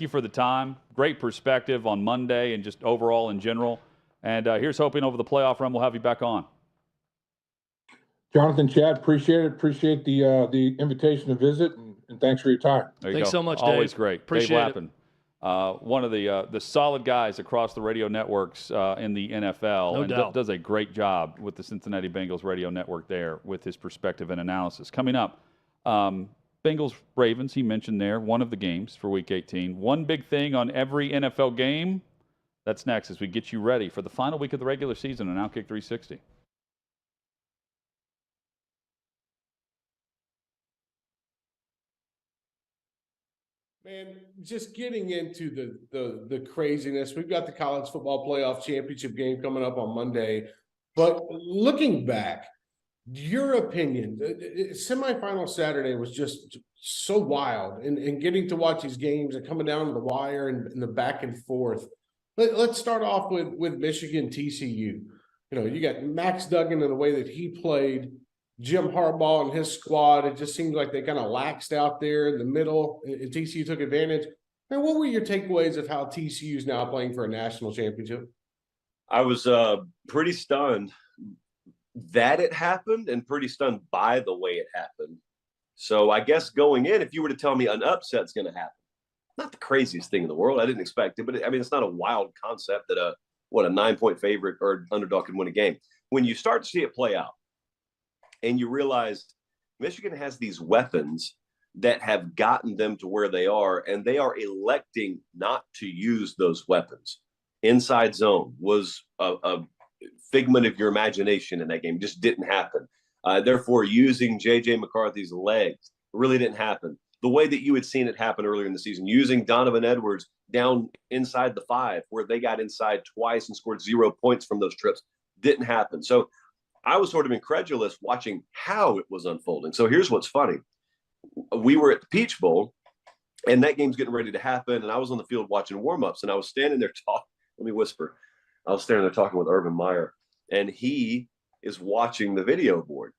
for the time. Great perspective on Monday and just overall in general. And here's hoping over the playoff run we'll have you back on. Jonathan, Chad, appreciate it. Appreciate the invitation to visit, and thanks for your time. There you Thanks go. so much, Always Dave. great. Appreciate Dave it. Lapham, one of the solid guys across the radio networks in the NFL, No and doubt. does a great job with the Cincinnati Bengals radio network there with his perspective and analysis. Coming up, Bengals Ravens. He mentioned there one of the games for Week 18. One big thing on every NFL game. That's next as we get you ready for the final week of the regular season on OutKick 360. Man, just getting into the craziness. We've got the college football playoff championship game coming up on Monday. But looking back, your opinion, the semifinal Saturday was just so wild. And getting to watch these games and coming down to the wire and the back and forth. Let's start off with Michigan TCU. You know, you got Max Duggan and the way that he played. Jim Harbaugh and his squad, it just seems like they kind of laxed out there in the middle, and TCU took advantage. And what were your takeaways of how TCU is now playing for a national championship? I was pretty stunned that it happened and pretty stunned by the way it happened. So I guess going in, if you were to tell me an upset's going to happen, not the craziest thing in the world. I didn't expect it, but it's not a wild concept that a 9-point favorite or underdog could win a game. When you start to see it play out, and you realize Michigan has these weapons that have gotten them to where they are, and they are electing not to use those weapons. Inside zone was a figment of your imagination in that game. It just didn't happen. Therefore, using J.J. McCarthy's legs really didn't happen. The way that you had seen it happen earlier in the season, using Donovan Edwards down inside the 5, where they got inside twice and scored 0 points from those trips, didn't happen. So I was sort of incredulous watching how it was unfolding. So here's what's funny. We were at the Peach Bowl, and that game's getting ready to happen, and I was on the field watching warm-ups, and I was standing there talking. Let me whisper. I was standing there talking with Urban Meyer, and he is watching the video board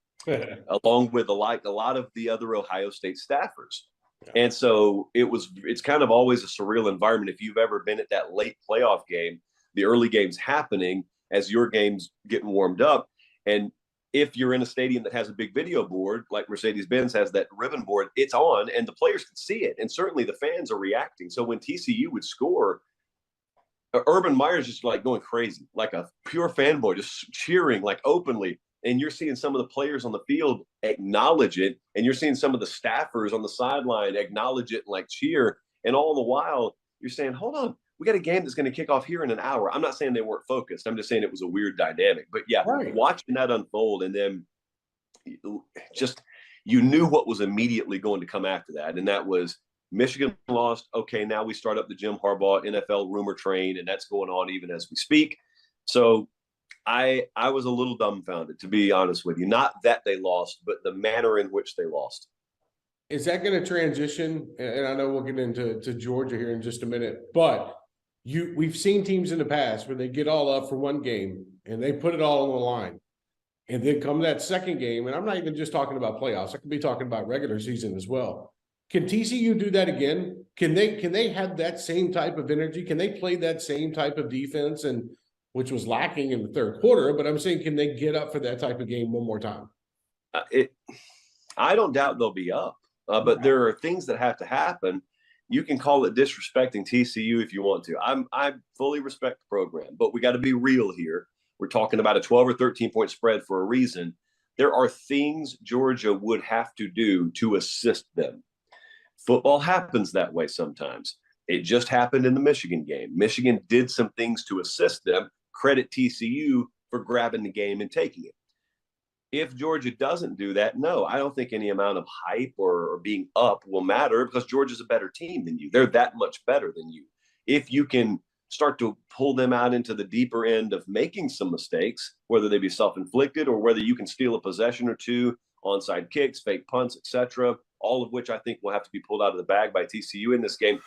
along with a lot of the other Ohio State staffers. Yeah. And so it's kind of always a surreal environment. If you've ever been at that late playoff game, the early game's happening as your game's getting warmed up. And if you're in a stadium that has a big video board, like Mercedes-Benz has that ribbon board, it's on and the players can see it. And certainly the fans are reacting. So when TCU would score, Urban Meyer's just like going crazy, like a pure fanboy, just cheering like openly. And you're seeing some of the players on the field acknowledge it. And you're seeing some of the staffers on the sideline acknowledge it and like cheer. And all the while you're saying, hold on, we got a game that's going to kick off here in an hour. I'm not saying they weren't focused. I'm just saying it was a weird dynamic. But yeah, right. Watching that unfold, and then just you knew what was immediately going to come after that. And that was Michigan lost. Okay, now we start up the Jim Harbaugh NFL rumor train, and that's going on even as we speak. So I was a little dumbfounded, to be honest with you. Not that they lost, but the manner in which they lost. Is that going to transition? And I know we'll get into Georgia here in just a minute, but we've seen teams in the past where they get all up for one game and they put it all on the line. And then come that second game, and I'm not even just talking about playoffs. I could be talking about regular season as well. Can TCU do that again? Can they have that same type of energy? Can they play that same type of defense, and which was lacking in the third quarter? But I'm saying, can they get up for that type of game one more time? I don't doubt they'll be up, but there are things that have to happen. You can call it disrespecting TCU if you want to. I fully respect the program, but we got to be real here. We're talking about a 12 or 13-point spread for a reason. There are things Georgia would have to do to assist them. Football happens that way sometimes. It just happened in the Michigan game. Michigan did some things to assist them. Credit TCU for grabbing the game and taking it. If Georgia doesn't do that, no, I don't think any amount of hype or being up will matter, because Georgia's a better team than you. They're that much better than you. If you can start to pull them out into the deeper end of making some mistakes, whether they be self-inflicted or whether you can steal a possession or two, onside kicks, fake punts, etc., all of which I think will have to be pulled out of the bag by TCU in this game.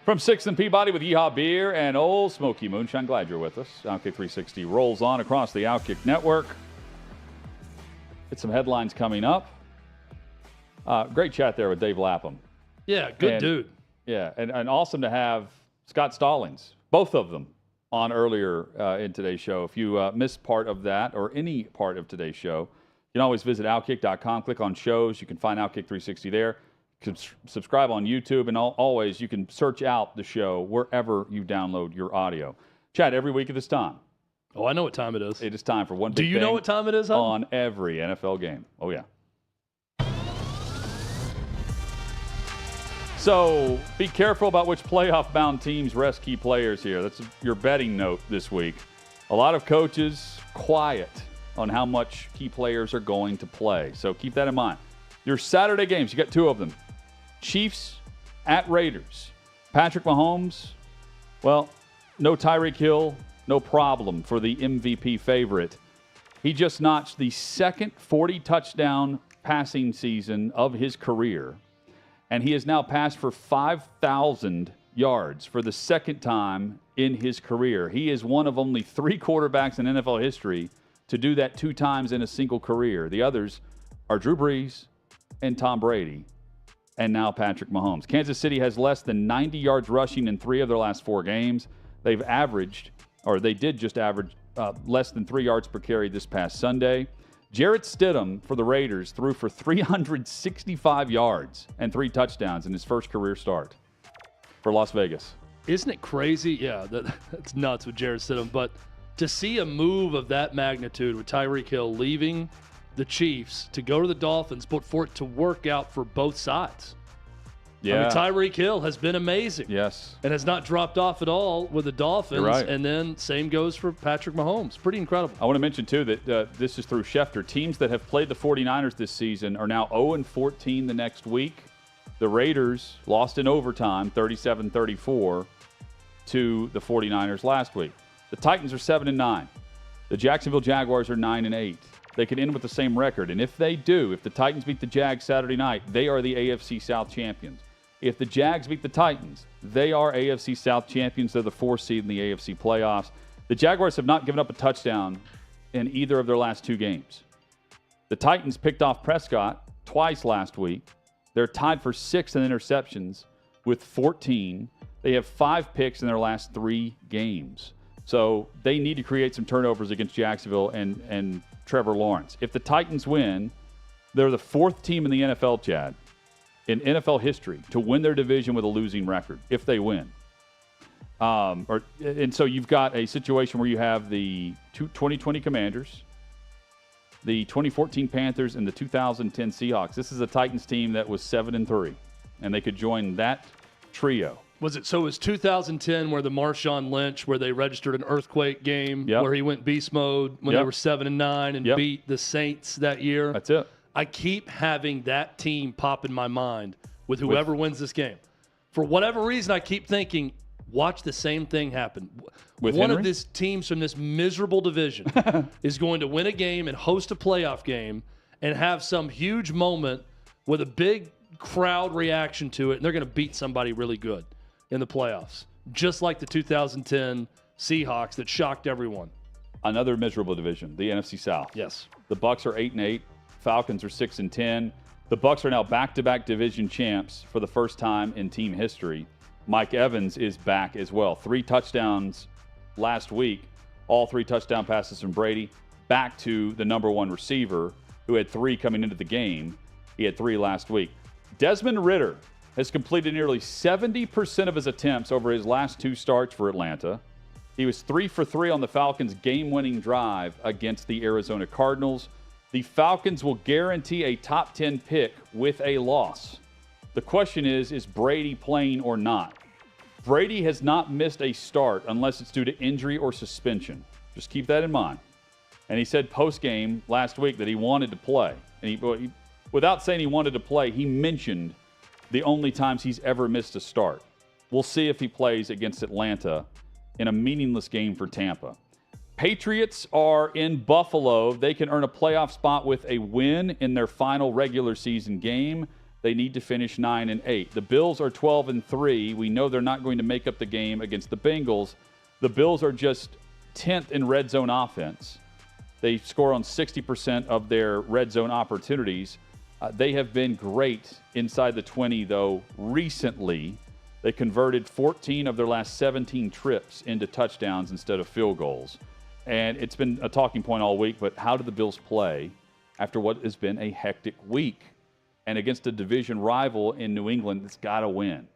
From 6th and Peabody with Yeehaw Beer and Old Smoky Moonshine. Glad you're with us. OutKick 360 rolls on across the OutKick network. Get some headlines coming up. Great chat there with Dave Lapham. Yeah, good dude. Yeah, and awesome to have Scott Stallings, both of them, on earlier in today's show. If you missed part of that or any part of today's show, you can always visit OutKick.com, click on shows. You can find OutKick 360 there. Subscribe on YouTube, and always you can search out the show wherever you download your audio. Chat every week at this time. Oh, I know what time it is. It is time for one big Do you know what time it is, Hutton? On every NFL game. Oh, yeah. So be careful about which playoff-bound teams rest key players here. That's your betting note this week. A lot of coaches quiet on how much key players are going to play. So keep that in mind. Your Saturday games, you got two of them. Chiefs at Raiders. Patrick Mahomes, well, no Tyreek Hill, no problem for the MVP favorite. He just notched the second 40-touchdown passing season of his career, and he has now passed for 5,000 yards for the second time in his career. He is one of only 3 quarterbacks in NFL history to do that 2 times in a single career. The others are Drew Brees and Tom Brady, and now Patrick Mahomes. Kansas City has less than 90 yards rushing in 3 of their last 4 games. They did just average less than 3 yards per carry this past Sunday. Jarrett Stidham for the Raiders threw for 365 yards and 3 touchdowns in his first career start for Las Vegas. Isn't it crazy? Yeah, that's nuts with Jarrett Stidham. But to see a move of that magnitude with Tyreek Hill leaving the Chiefs to go to the Dolphins, but for it to work out for both sides. Yeah. I mean, Tyreek Hill has been amazing. Yes. And has not dropped off at all with the Dolphins. You're right. And then same goes for Patrick Mahomes. Pretty incredible. I want to mention, too, that this is through Schefter. Teams that have played the 49ers this season are now 0-14 the next week. The Raiders lost in overtime, 37-34, to the 49ers last week. The Titans are 7-9. The Jacksonville Jaguars are 9-8. They could end with the same record. And if they do, if the Titans beat the Jags Saturday night, they are the AFC South champions. If the Jags beat the Titans, they are AFC South champions. They're the 4th seed in the AFC playoffs. The Jaguars have not given up a touchdown in either of their last 2 games. The Titans picked off Prescott twice last week. They're tied for 6th in interceptions with 14. They have 5 picks in their last 3 games. So they need to create some turnovers against Jacksonville and Trevor Lawrence. If the Titans win, they're the 4th team in the NFL, Chad, in NFL history to win their division with a losing record, if they win. And so you've got a situation where you have the 2020 Commanders, the 2014 Panthers, and the 2010 Seahawks. This is a Titans team that was 7-3, and they could join that trio Was it 2010 where the Marshawn Lynch, where they registered an earthquake game, where he went beast mode when they were 7-9 and beat the Saints that year? That's it. I keep having that team pop in my mind with whoever wins this game. For whatever reason, I keep thinking, watch the same thing happen. With One Henry? of these teams from this miserable division is going to win a game and host a playoff game and have some huge moment with a big crowd reaction to it, and they're going to beat somebody really good in the playoffs, just like the 2010 Seahawks that shocked everyone. Another miserable division, the NFC South. Yes. The Bucs are 8-8. Falcons are 6-10. The Bucs are now back-to-back division champs for the first time in team history. Mike Evans is back as well. 3 touchdowns last week. All 3 touchdown passes from Brady. Back to the number 1 receiver, who had 3 coming into the game. He had 3 last week. Desmond Ridder has completed nearly 70% of his attempts over his last 2 starts for Atlanta. He was 3 for 3 on the Falcons' game-winning drive against the Arizona Cardinals. The Falcons will guarantee a top 10 pick with a loss. The question is Brady playing or not? Brady has not missed a start unless it's due to injury or suspension. Just keep that in mind. And he said post-game last week that he wanted to play. And he, without saying he wanted to play, he mentioned the only times he's ever missed a start. We'll see if he plays against Atlanta in a meaningless game for Tampa. Patriots are in Buffalo. They can earn a playoff spot with a win in their final regular season game. They need to finish 9-8. The Bills are 12-3. We know they're not going to make up the game against the Bengals. The Bills are just 10th in red zone offense. They score on 60% of their red zone opportunities. They have been great inside the 20, though, recently. They converted 14 of their last 17 trips into touchdowns instead of field goals. And it's been a talking point all week, but how do the Bills play after what has been a hectic week? And against a division rival in New England, it's got to win.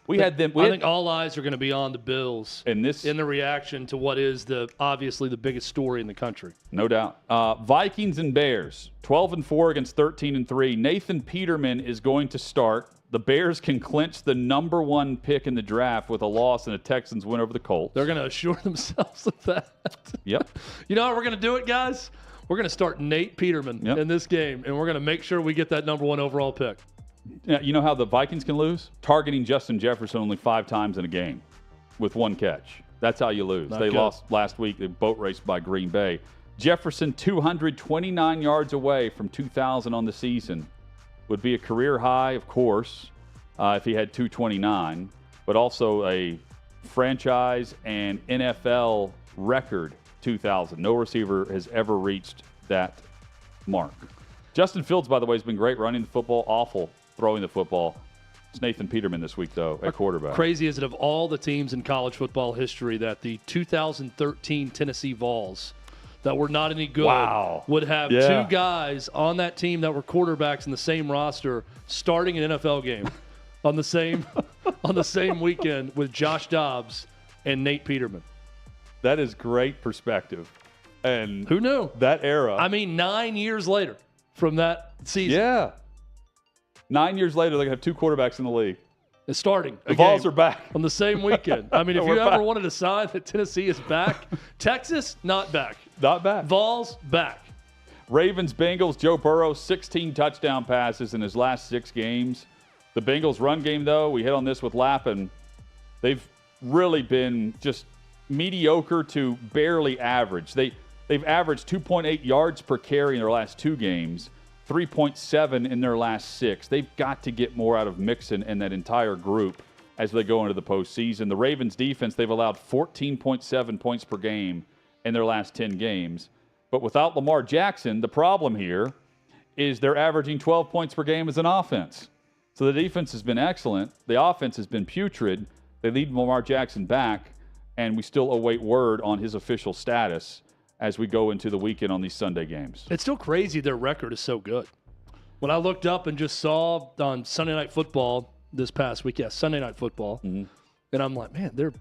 I think all eyes are going to be on the Bills in the reaction to what is obviously the biggest story in the country. No doubt. Vikings and Bears, 12-4 against 13-3. Nathan Peterman is going to start. The Bears can clinch the number 1 pick in the draft with a loss and a Texans win over the Colts. They're going to assure themselves of that. Yep. You know how we're going to do it, guys? We're going to start Nate Peterman in this game, and we're going to make sure we get that number 1 overall pick. Yeah, you know how the Vikings can lose? Targeting Justin Jefferson only 5 times in a game with 1 catch. That's how you lose. They lost last week. They boat raced by Green Bay. Jefferson 229 yards away from 2,000 on the season. Would be a career high, of course, if he had 229, but also a franchise and NFL record 2,000. No receiver has ever reached that mark. Justin Fields, by the way, has been great running the football, awful throwing the football. It's Nathan Peterman this week, though, at quarterback. Crazy is it of all the teams in college football history that the 2013 Tennessee Vols that were not any good would have 2 guys on that team that were quarterbacks in the same roster starting an NFL game on the same weekend with Josh Dobbs and Nate Peterman. That is great perspective. And who knew? That era. I mean, 9 years later from that season. Yeah. 9 years later, they're going to have 2 quarterbacks in the league. It's starting. The Vols are back. On the same weekend. I mean, if you ever wanted a sign that Tennessee is back, Texas, not back. Not back. Vols, back. Ravens, Bengals, Joe Burrow, 16 touchdown passes in his last 6 games. The Bengals run game, though, we hit on this with Lapham. They've really been just mediocre to barely average. They've averaged 2.8 yards per carry in their last 2 games, 3.7 in their last 6. They've got to get more out of Mixon and that entire group as they go into the postseason. The Ravens defense, they've allowed 14.7 points per game in their last 10 games. But without Lamar Jackson, the problem here is they're averaging 12 points per game as an offense. So the defense has been excellent. The offense has been putrid. They lead Lamar Jackson back, and we still await word on his official status as we go into the weekend on these Sunday games. It's still crazy their record is so good. When I looked up and just saw on Sunday Night Football this past week, Sunday Night Football, and I'm like, man, they're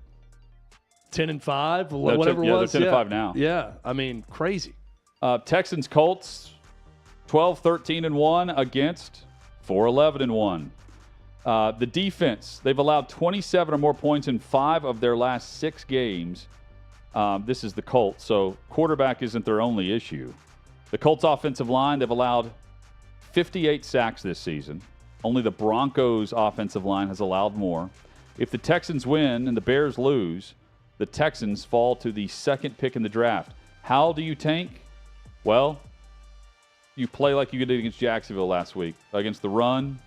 10-5, whatever it was. They're 10-5 now. Yeah, I mean, crazy. Texans, Colts, 12-13-1 against 4-11-1. The defense, they've allowed 27 or more points in 5 of their last 6 games. This is the Colts, so quarterback isn't their only issue. The Colts offensive line, they've allowed 58 sacks this season. Only the Broncos offensive line has allowed more. If the Texans win and the Bears lose, the Texans fall to the 2nd pick in the draft. How do you tank? Well, you play like you did against Jacksonville last week. Against the run,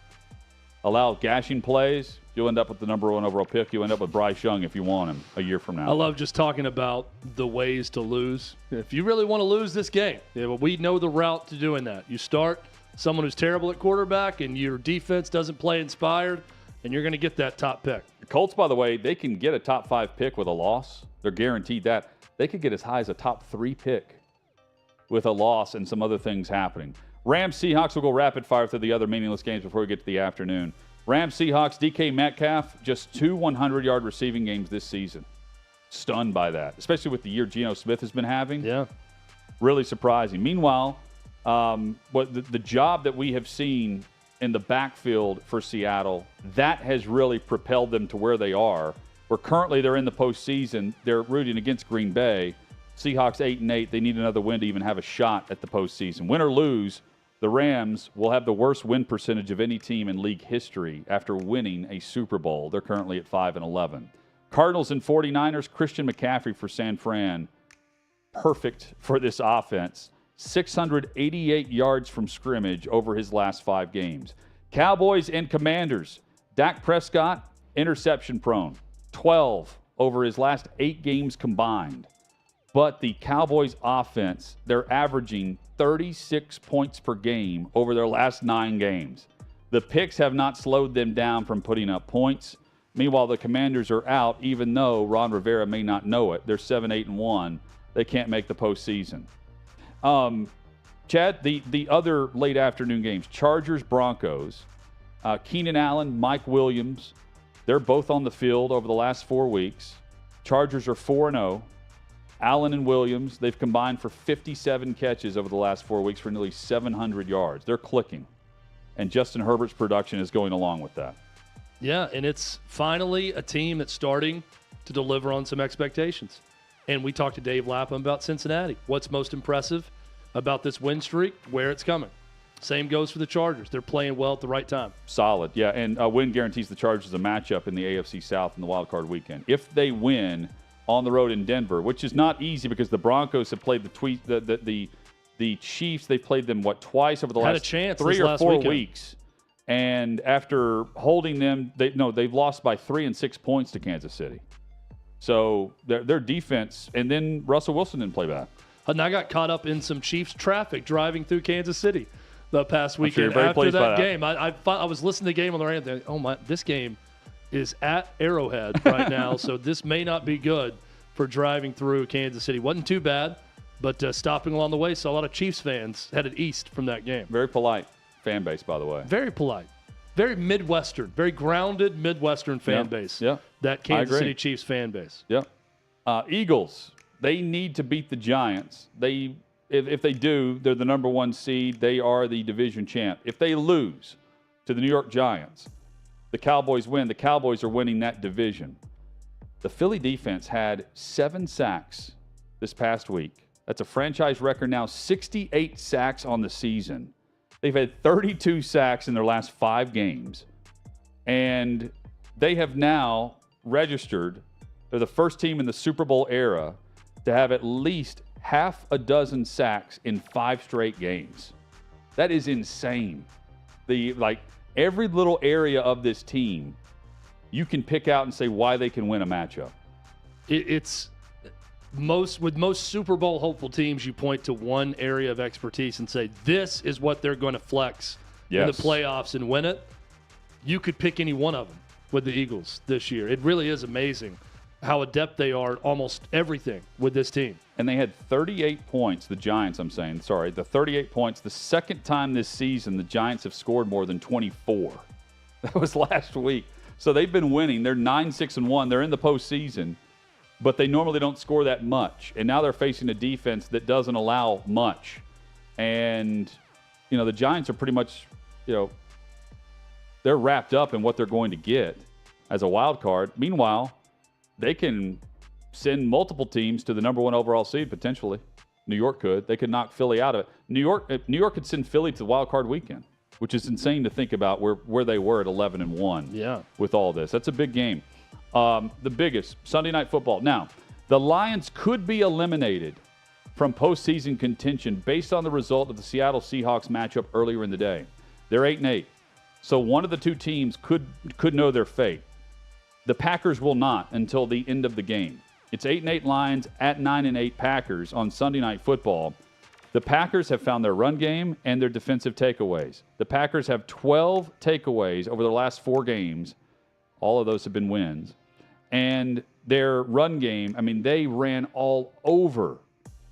allow gashing plays, you'll end up with the number 1 overall pick. You'll end up with Bryce Young if you want him a year from now. I love just talking about the ways to lose. If you really want to lose this game, we know the route to doing that. You start someone who's terrible at quarterback and your defense doesn't play inspired, and you're going to get that top pick. The Colts, by the way, they can get a top 5 pick with a loss. They're guaranteed that. They could get as high as a top 3 pick with a loss and some other things happening. Rams, Seahawks will go rapid fire through the other meaningless games before we get to the afternoon. Rams, Seahawks, DK Metcalf, just 2 100-yard receiving games this season. Stunned by that, especially with the year Geno Smith has been having. Yeah. Really surprising. Meanwhile, the job that we have seen in the backfield for Seattle, that has really propelled them to where they are. Where currently they're in the postseason, they're rooting against Green Bay. Seahawks 8-8. They need another win to even have a shot at the postseason. Win or lose, the Rams will have the worst win percentage of any team in league history after winning a Super Bowl. They're currently at 5-11. Cardinals and 49ers, Christian McCaffrey for San Fran. Perfect for this offense. 688 yards from scrimmage over his last 5 games. Cowboys and Commanders. Dak Prescott, interception prone. 12 over his last 8 games combined. But the Cowboys offense, they're averaging 36 points per game over their last 9 games. The picks have not slowed them down from putting up points. Meanwhile, the Commanders are out, even though Ron Rivera may not know it. They're 7-8-1. They can't make the postseason. Chad, the other late afternoon games, Chargers, Broncos, Keenan Allen, Mike Williams, they're both on the field over the last 4 weeks. Chargers are 4-0. Allen and Williams, they've combined for 57 catches over the last 4 weeks for nearly 700 yards. They're clicking. And Justin Herbert's production is going along with that. Yeah, and it's finally a team that's starting to deliver on some expectations. And we talked to Dave Lapham about Cincinnati. What's most impressive about this win streak? Where it's coming. Same goes for the Chargers. They're playing well at the right time. Solid, yeah. And a win guarantees the Chargers a matchup in the AFC South in the wild card weekend. If they win on the road in Denver, which is not easy because the Broncos have played the Chiefs. They played them twice over the last 3 or 4 weeks, and after holding them, they've lost by 3 and 6 points to Kansas City. So their defense, and then Russell Wilson didn't play bad. And I got caught up in some Chiefs traffic driving through Kansas City the past weekend. Sure after that game. I was listening to the game on the radio. Oh my, this game is at Arrowhead right now, so this may not be good for driving through Kansas City. Wasn't too bad, but stopping along the way, saw a lot of Chiefs fans headed east from that game. Very polite fan base, by the way. Very polite. Very Midwestern, very grounded Midwestern fan base. Yeah. That Kansas City Chiefs fan base. Yeah. Eagles, they need to beat the Giants. If they do, they're the number 1 seed. They are the division champ. If they lose to the New York Giants, the Cowboys win. The Cowboys are winning that division. The Philly defense had 7 sacks this past week. That's a franchise record now, 68 sacks on the season. They've had 32 sacks in their last 5 games. And they have now registered, they're the first team in the Super Bowl era to have at least half a dozen sacks in 5 straight games. That is insane. Every little area of this team, you can pick out and say why they can win a matchup. It's with most Super Bowl hopeful teams, you point to one area of expertise and say this is what they're going to flex in the playoffs and win it. You could pick any one of them with the Eagles this year. It really is amazing how adept they are at almost everything with this team. And they had 38 points, the Giants, the 38 points. The second time this season the Giants have scored more than 24. That was last week. So they've been winning. They're 9-6-1. They're in the postseason, but they normally don't score that much. And now they're facing a defense that doesn't allow much. And, the Giants are pretty much, They're wrapped up in what they're going to get as a wild card. Meanwhile, they can send multiple teams to the number 1 overall seed potentially. New York could. They could knock Philly out of it. New York could send Philly to the wild card weekend, which is insane to think about where they were at 11-1. Yeah. With all this, that's a big game. The biggest Sunday Night Football. Now, the Lions could be eliminated from postseason contention based on the result of the Seattle Seahawks matchup earlier in the day. They're 8-8, so one of the two teams could know their fate. The Packers will not until the end of the game. It's 8-8 Lions at 9-8 Packers on Sunday Night Football. The Packers have found their run game and their defensive takeaways. The Packers have 12 takeaways over their last 4 games. All of those have been wins. And their run game, I mean, they ran all over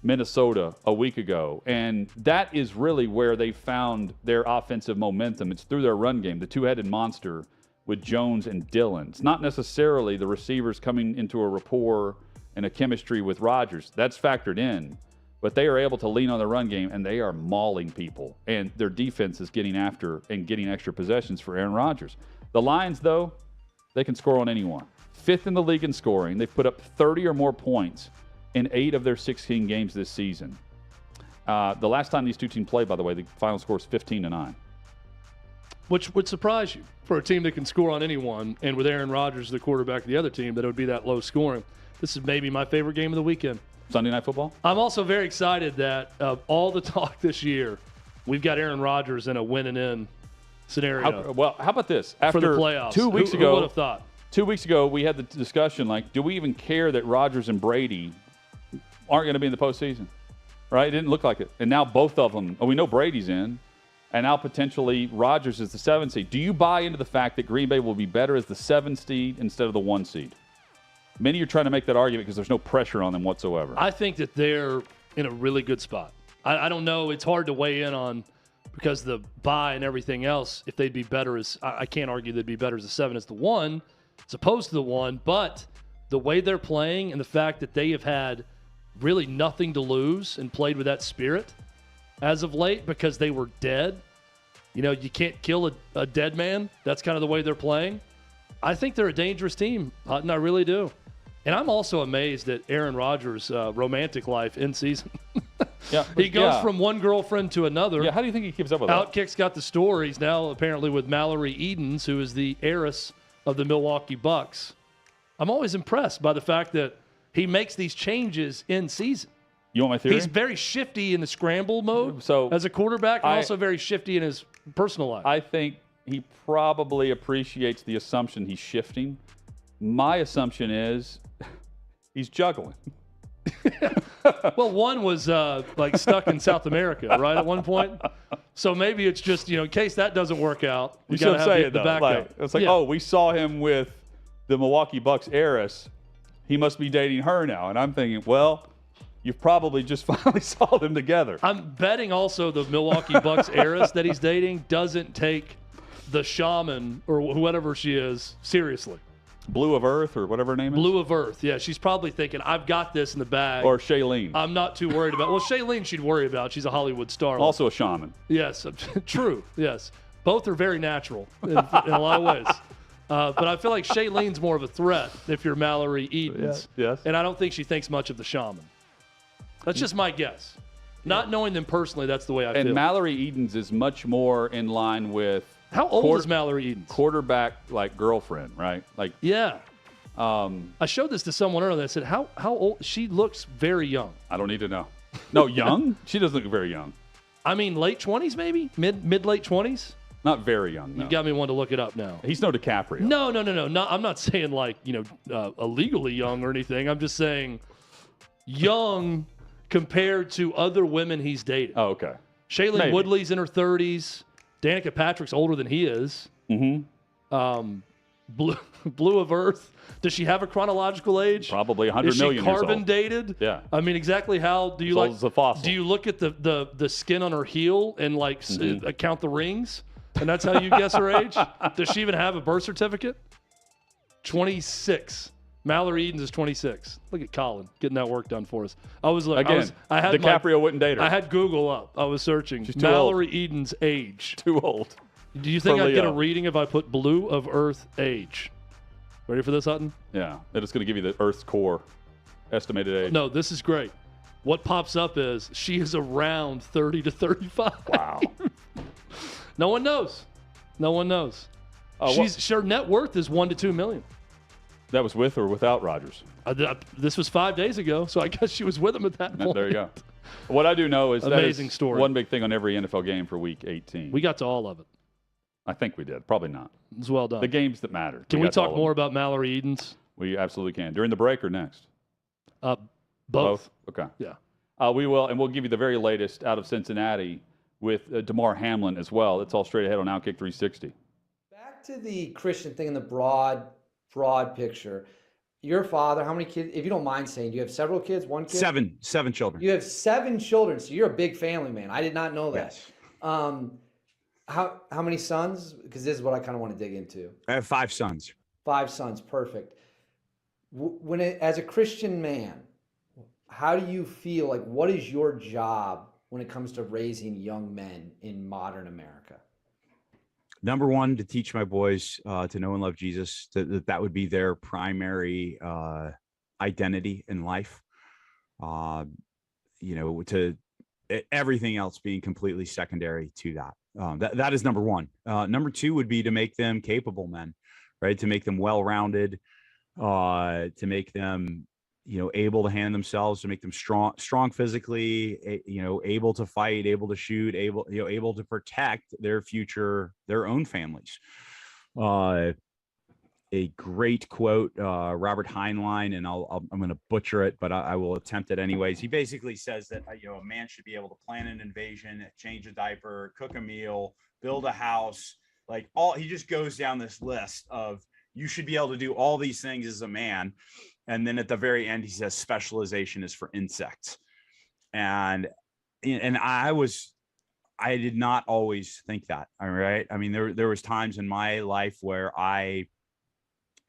Minnesota a week ago. And that is really where they found their offensive momentum. It's through their run game, the two-headed monster with Jones and Dillon. It's not necessarily the receivers coming into a rapport and a chemistry with Rodgers. That's factored in. But they are able to lean on the run game, and they are mauling people. And their defense is getting after and getting extra possessions for Aaron Rodgers. The Lions, though, they can score on anyone. 5th in the league in scoring. They've put up 30 or more points in 8 of their 16 games this season. The last time these two teams played, by the way, the final score is 15-9. Which would surprise you for a team that can score on anyone, and with Aaron Rodgers, the quarterback of the other team, that it would be that low scoring. This is maybe my favorite game of the weekend. Sunday Night Football? I'm also very excited that of all the talk this year, we've got Aaron Rodgers in a win-and-in scenario. How about this? After for the playoffs. 2 weeks who ago, would have thought? 2 weeks ago, we had the discussion, like, do we even care that Rodgers and Brady aren't going to be in the postseason? Right? It didn't look like it. And now both of them, we know Brady's in, and now potentially Rodgers is the 7 seed. Do you buy into the fact that Green Bay will be better as the 7 seed instead of the 1 seed? Many are trying to make that argument because there's no pressure on them whatsoever. I think that they're in a really good spot. I don't know. It's hard to weigh in on because the bye and everything else, if they'd be better as – I can't argue they'd be better as the 7 as the 1 as opposed to the 1. But the way they're playing and the fact that they have had really nothing to lose and played with that spirit as of late because they were dead. You know, you can't kill a dead man. That's kind of the way they're playing. I think they're a dangerous team, Hutton. I really do. And I'm also amazed at Aaron Rodgers' romantic life in season. Yeah, he goes from one girlfriend to another. Yeah, how do you think he keeps up with that? OutKick's got the stories now, apparently, with Mallory Edens, who is the heiress of the Milwaukee Bucks. I'm always impressed by the fact that he makes these changes in season. You want my theory? He's very shifty in the scramble mode as a quarterback, and also very shifty in his personal life. I think he probably appreciates the assumption he's shifting. My assumption is he's juggling. Well, one was like stuck in South America, right, at one point. So maybe it's just, in case that doesn't work out, we got to have the backup. Like, it's like, we saw him with the Milwaukee Bucks heiress. He must be dating her now. And I'm thinking, well, you probably just finally saw them together. I'm betting also the Milwaukee Bucks heiress that he's dating doesn't take the shaman or whatever she is seriously. Blue of Earth or whatever her name is? Blue of Earth, yeah. She's probably thinking, I've got this in the bag. Or Shailene. I'm not too worried about. Well, Shailene she'd worry about. She's a Hollywood star. Also a shaman. Yes, true, yes. Both are very natural in a lot of ways. But I feel like Shailene's more of a threat if you're Mallory Edens. Yes. And I don't think she thinks much of the shaman. That's just my guess. Not knowing them personally, that's the way I feel. And Mallory Edens is much more in line with how old is Mallory Edens? Quarterback, like girlfriend, right? Like yeah. I showed this to someone earlier. I said, how old? She looks very young. I don't need to know. No, young? She doesn't look very young. I mean, late 20s maybe? Mid-late 20s? Not very young, no. You got me wanting to look it up now. He's no DiCaprio. No. I'm not saying like, illegally young or anything. I'm just saying young compared to other women he's dated. Oh, okay. Shailene Woodley's in her 30s. Danica Patrick's older than he is. Mm-hmm. Blue of Earth. Does she have a chronological age? Probably 100 million years old. Is she carbon dated? Yeah. I mean, exactly how do you old as a fossil. Do you look at the skin on her heel and count the rings? And that's how you guess her age? Does she even have a birth certificate? 26. Mallory Edens is 26. Look at Colin getting that work done for us. DiCaprio wouldn't date her. I had Google up. I was searching. She's too Mallory old. Edens' age. Too old. Do you think For I'd get a Leo. reading if I put blue of Earth age? Ready for this, Hutton? Yeah, it is going to give you the Earth's core estimated age. No, this is great. What pops up is she is around 30 to 35. Wow. No one knows. No one knows. Her net worth is $1 to $2 million. That was with or without Rodgers? This was 5 days ago, so I guess she was with him at that point. There you go. What I do know is Amazing that is story. one big thing on every NFL game for Week 18. We got to all of it. I think we did. Probably not. It was well done. The games that matter. Can we got to all talk of more them. about Mallory Edens? We absolutely can. During the break or next? Both. Okay. Yeah. We will, and we'll give you the very latest out of Cincinnati with Damar Hamlin as well. It's all straight ahead on OutKick 360. Back to the Christian thing in the broad picture. Your father, how many kids, if you don't mind saying, do you have several kids, one kid? Seven children. You have 7 children, so you're a big family, man. I did not know that. Yes. How many sons? Because this is what I kind of want to dig into. I have 5 sons. 5 sons, perfect. As a Christian man, how do you feel, like, what is your job when it comes to raising young men in modern America? Number one, to teach my boys to know and love Jesus. That would be their primary identity in life. To everything else being completely secondary to that. That is number one. Number 2 would be to make them capable men, right? To make them well-rounded, to make them, able to handle themselves, to make them strong physically, able to fight, able to shoot, able to protect their future, their own families. A great quote, Robert Heinlein, and I'm going to butcher it, but I will attempt it anyways. He basically says that a man should be able to plan an invasion, change a diaper, cook a meal, build a house, he just goes down this list of you should be able to do all these things as a man. And then at the very end, he says specialization is for insects. And I did not always think that. All right. I mean, there was times in my life where I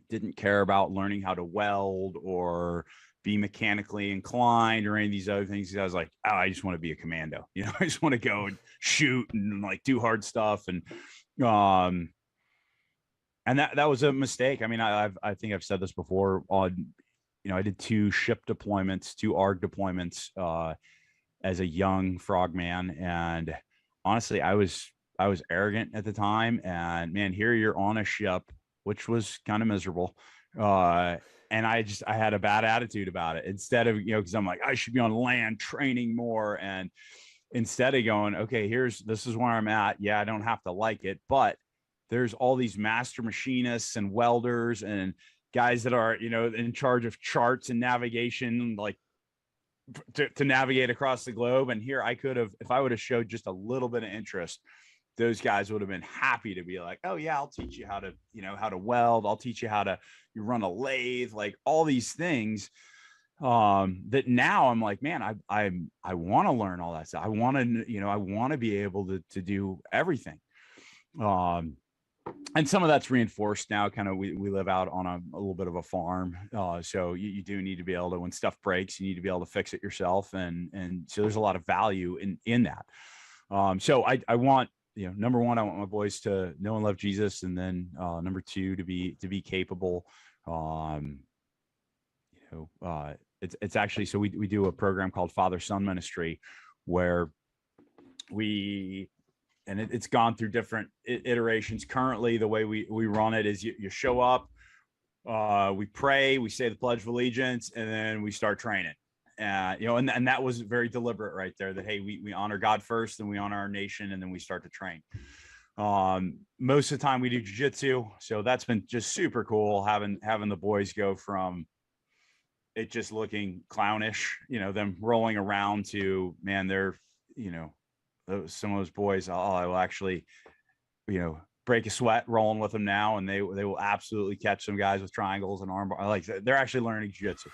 didn't care about learning how to weld or be mechanically inclined or any of these other things. I was like, oh, I just want to be a commando. I just want to go and shoot and do hard stuff. And that was a mistake. I mean, I think I've said this before on, I did 2 ship deployments, 2 ARG deployments as a young frogman. And honestly, I was arrogant at the time. And man, here you're on a ship, which was kind of miserable. And I had a bad attitude about it instead of, because I'm like, I should be on land training more. And instead of going, okay, this is where I'm at. Yeah, I don't have to like it, but there's all these master machinists and welders and guys that are, in charge of charts and navigation, to navigate across the globe. And here I could have, if I would have showed just a little bit of interest, those guys would have been happy to be like, oh yeah, I'll teach you how to weld. I'll teach you how to run a lathe, all these things. That now I'm like, man, I want to learn all that stuff. I want to be able to do everything. And some of that's reinforced now. Kind of, we live out on a little bit of a farm, so you do need to be able to, when stuff breaks, you need to be able to fix it yourself, and so there's a lot of value in that. So I want, number one, I want my boys to know and love Jesus, and then number 2, to be capable. It's actually, so we do a program called Father-Son Ministry, where it's gone through different iterations. Currently, the way we run it is you show up, we pray, we say the Pledge of Allegiance, and then we start training. And that was very deliberate right there, that, hey, we honor God first, then we honor our nation, and then we start to train. Most of the time we do jiu-jitsu. So that's been just super cool, having the boys go from it just looking clownish, them rolling around, to, man, they're, some of those boys, I will actually, break a sweat rolling with them now, and they will absolutely catch some guys with triangles and armbar. They're actually learning jiu-jitsu.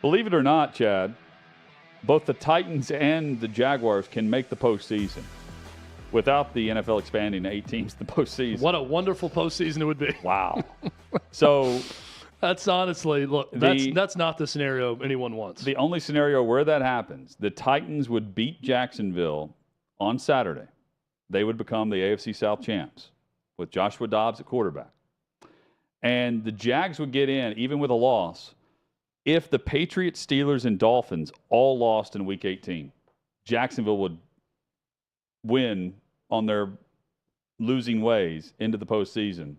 Believe it or not, Chad, both the Titans and the Jaguars can make the postseason without the NFL expanding to 8 teams in the postseason. What a wonderful postseason it would be. Wow. So that's honestly, look, that's not the scenario anyone wants. The only scenario where that happens, the Titans would beat Jacksonville on Saturday. They would become the AFC South champs with Joshua Dobbs at quarterback. And the Jags would get in, even with a loss, if the Patriots, Steelers, and Dolphins all lost in Week 18. Jacksonville would win on their losing ways into the postseason,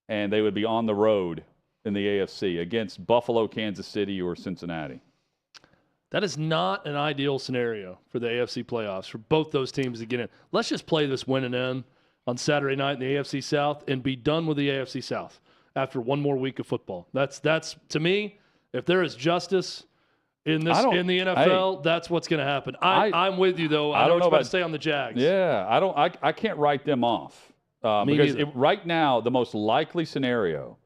and they would be on the road in the AFC against Buffalo, Kansas City, or Cincinnati. That is not an ideal scenario for the AFC playoffs for both those teams to get in. Let's just play this win and in on Saturday night in the AFC South and be done with the AFC South after one more week of football. That's to me, if there is justice in the NFL, that's what's going to happen. I'm with you though. I know what you're about to say on the Jags. Yeah, I can't write them off because right now the most likely scenario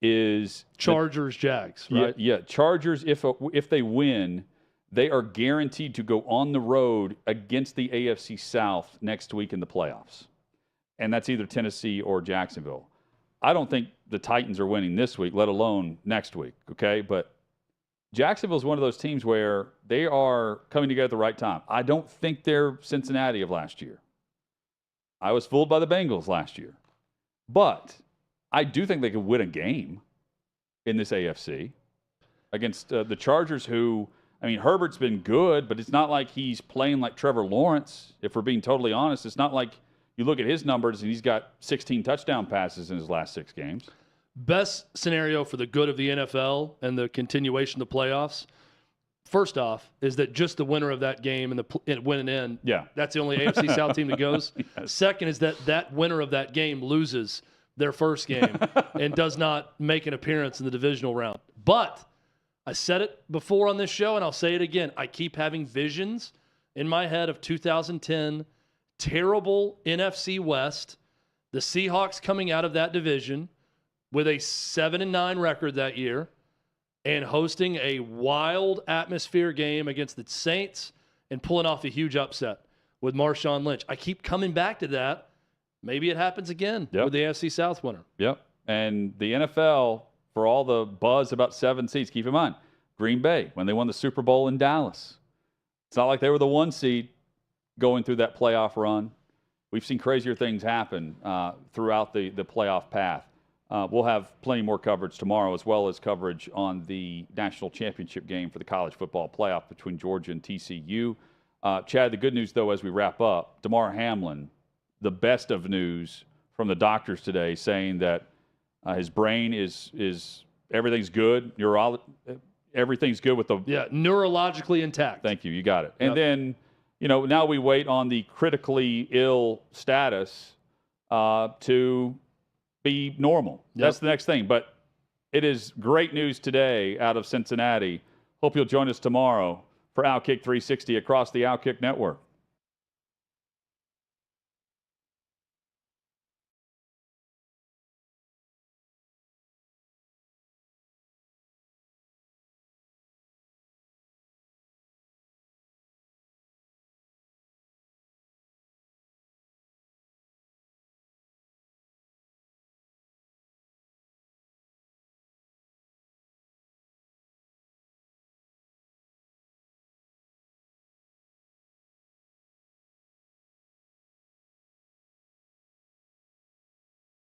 is Chargers, Jags. Right? Yeah. Chargers. If they win, they are guaranteed to go on the road against the AFC South next week in the playoffs, and that's either Tennessee or Jacksonville. I don't think the Titans are winning this week, let alone next week. Okay, but Jacksonville is one of those teams where they are coming together at the right time. I don't think they're Cincinnati of last year. I was fooled by the Bengals last year. But I do think they could win a game in this AFC against the Chargers, who, I mean, Herbert's been good, but it's not like he's playing like Trevor Lawrence. If we're being totally honest, it's not like you look at his numbers and he's got 16 touchdown passes in his last 6 games. Best scenario for the good of the NFL and the continuation of the playoffs, first off, is that just the winner of that game and the win and in, that's the only AFC South team that goes. Yes. Second is that winner of that game loses their first game and does not make an appearance in the divisional round. But I said it before on this show, and I'll say it again. I keep having visions in my head of 2010, terrible NFC West, the Seahawks coming out of that division with a 7-9 record that year and hosting a wild atmosphere game against the Saints and pulling off a huge upset with Marshawn Lynch. I keep coming back to that. Maybe it happens again with the AFC South winner. Yep. And the NFL, for all the buzz about 7 seeds, keep in mind, Green Bay, when they won the Super Bowl in Dallas, it's not like they were the 1 seed going through that playoff run. We've seen crazier things happen throughout the playoff path. We'll have plenty more coverage tomorrow, as well as coverage on the national championship game for the college football playoff between Georgia and TCU. Chad, the good news, though, as we wrap up, Damar Hamlin, the best of news from the doctors today, saying that his brain is everything's good. Everything's good with the neurologically intact. Thank you. You got it. Yep. And then, now we wait on the critically ill status to be normal. Yep. That's the next thing. But it is great news today out of Cincinnati. Hope you'll join us tomorrow for OutKick 360 across the OutKick network.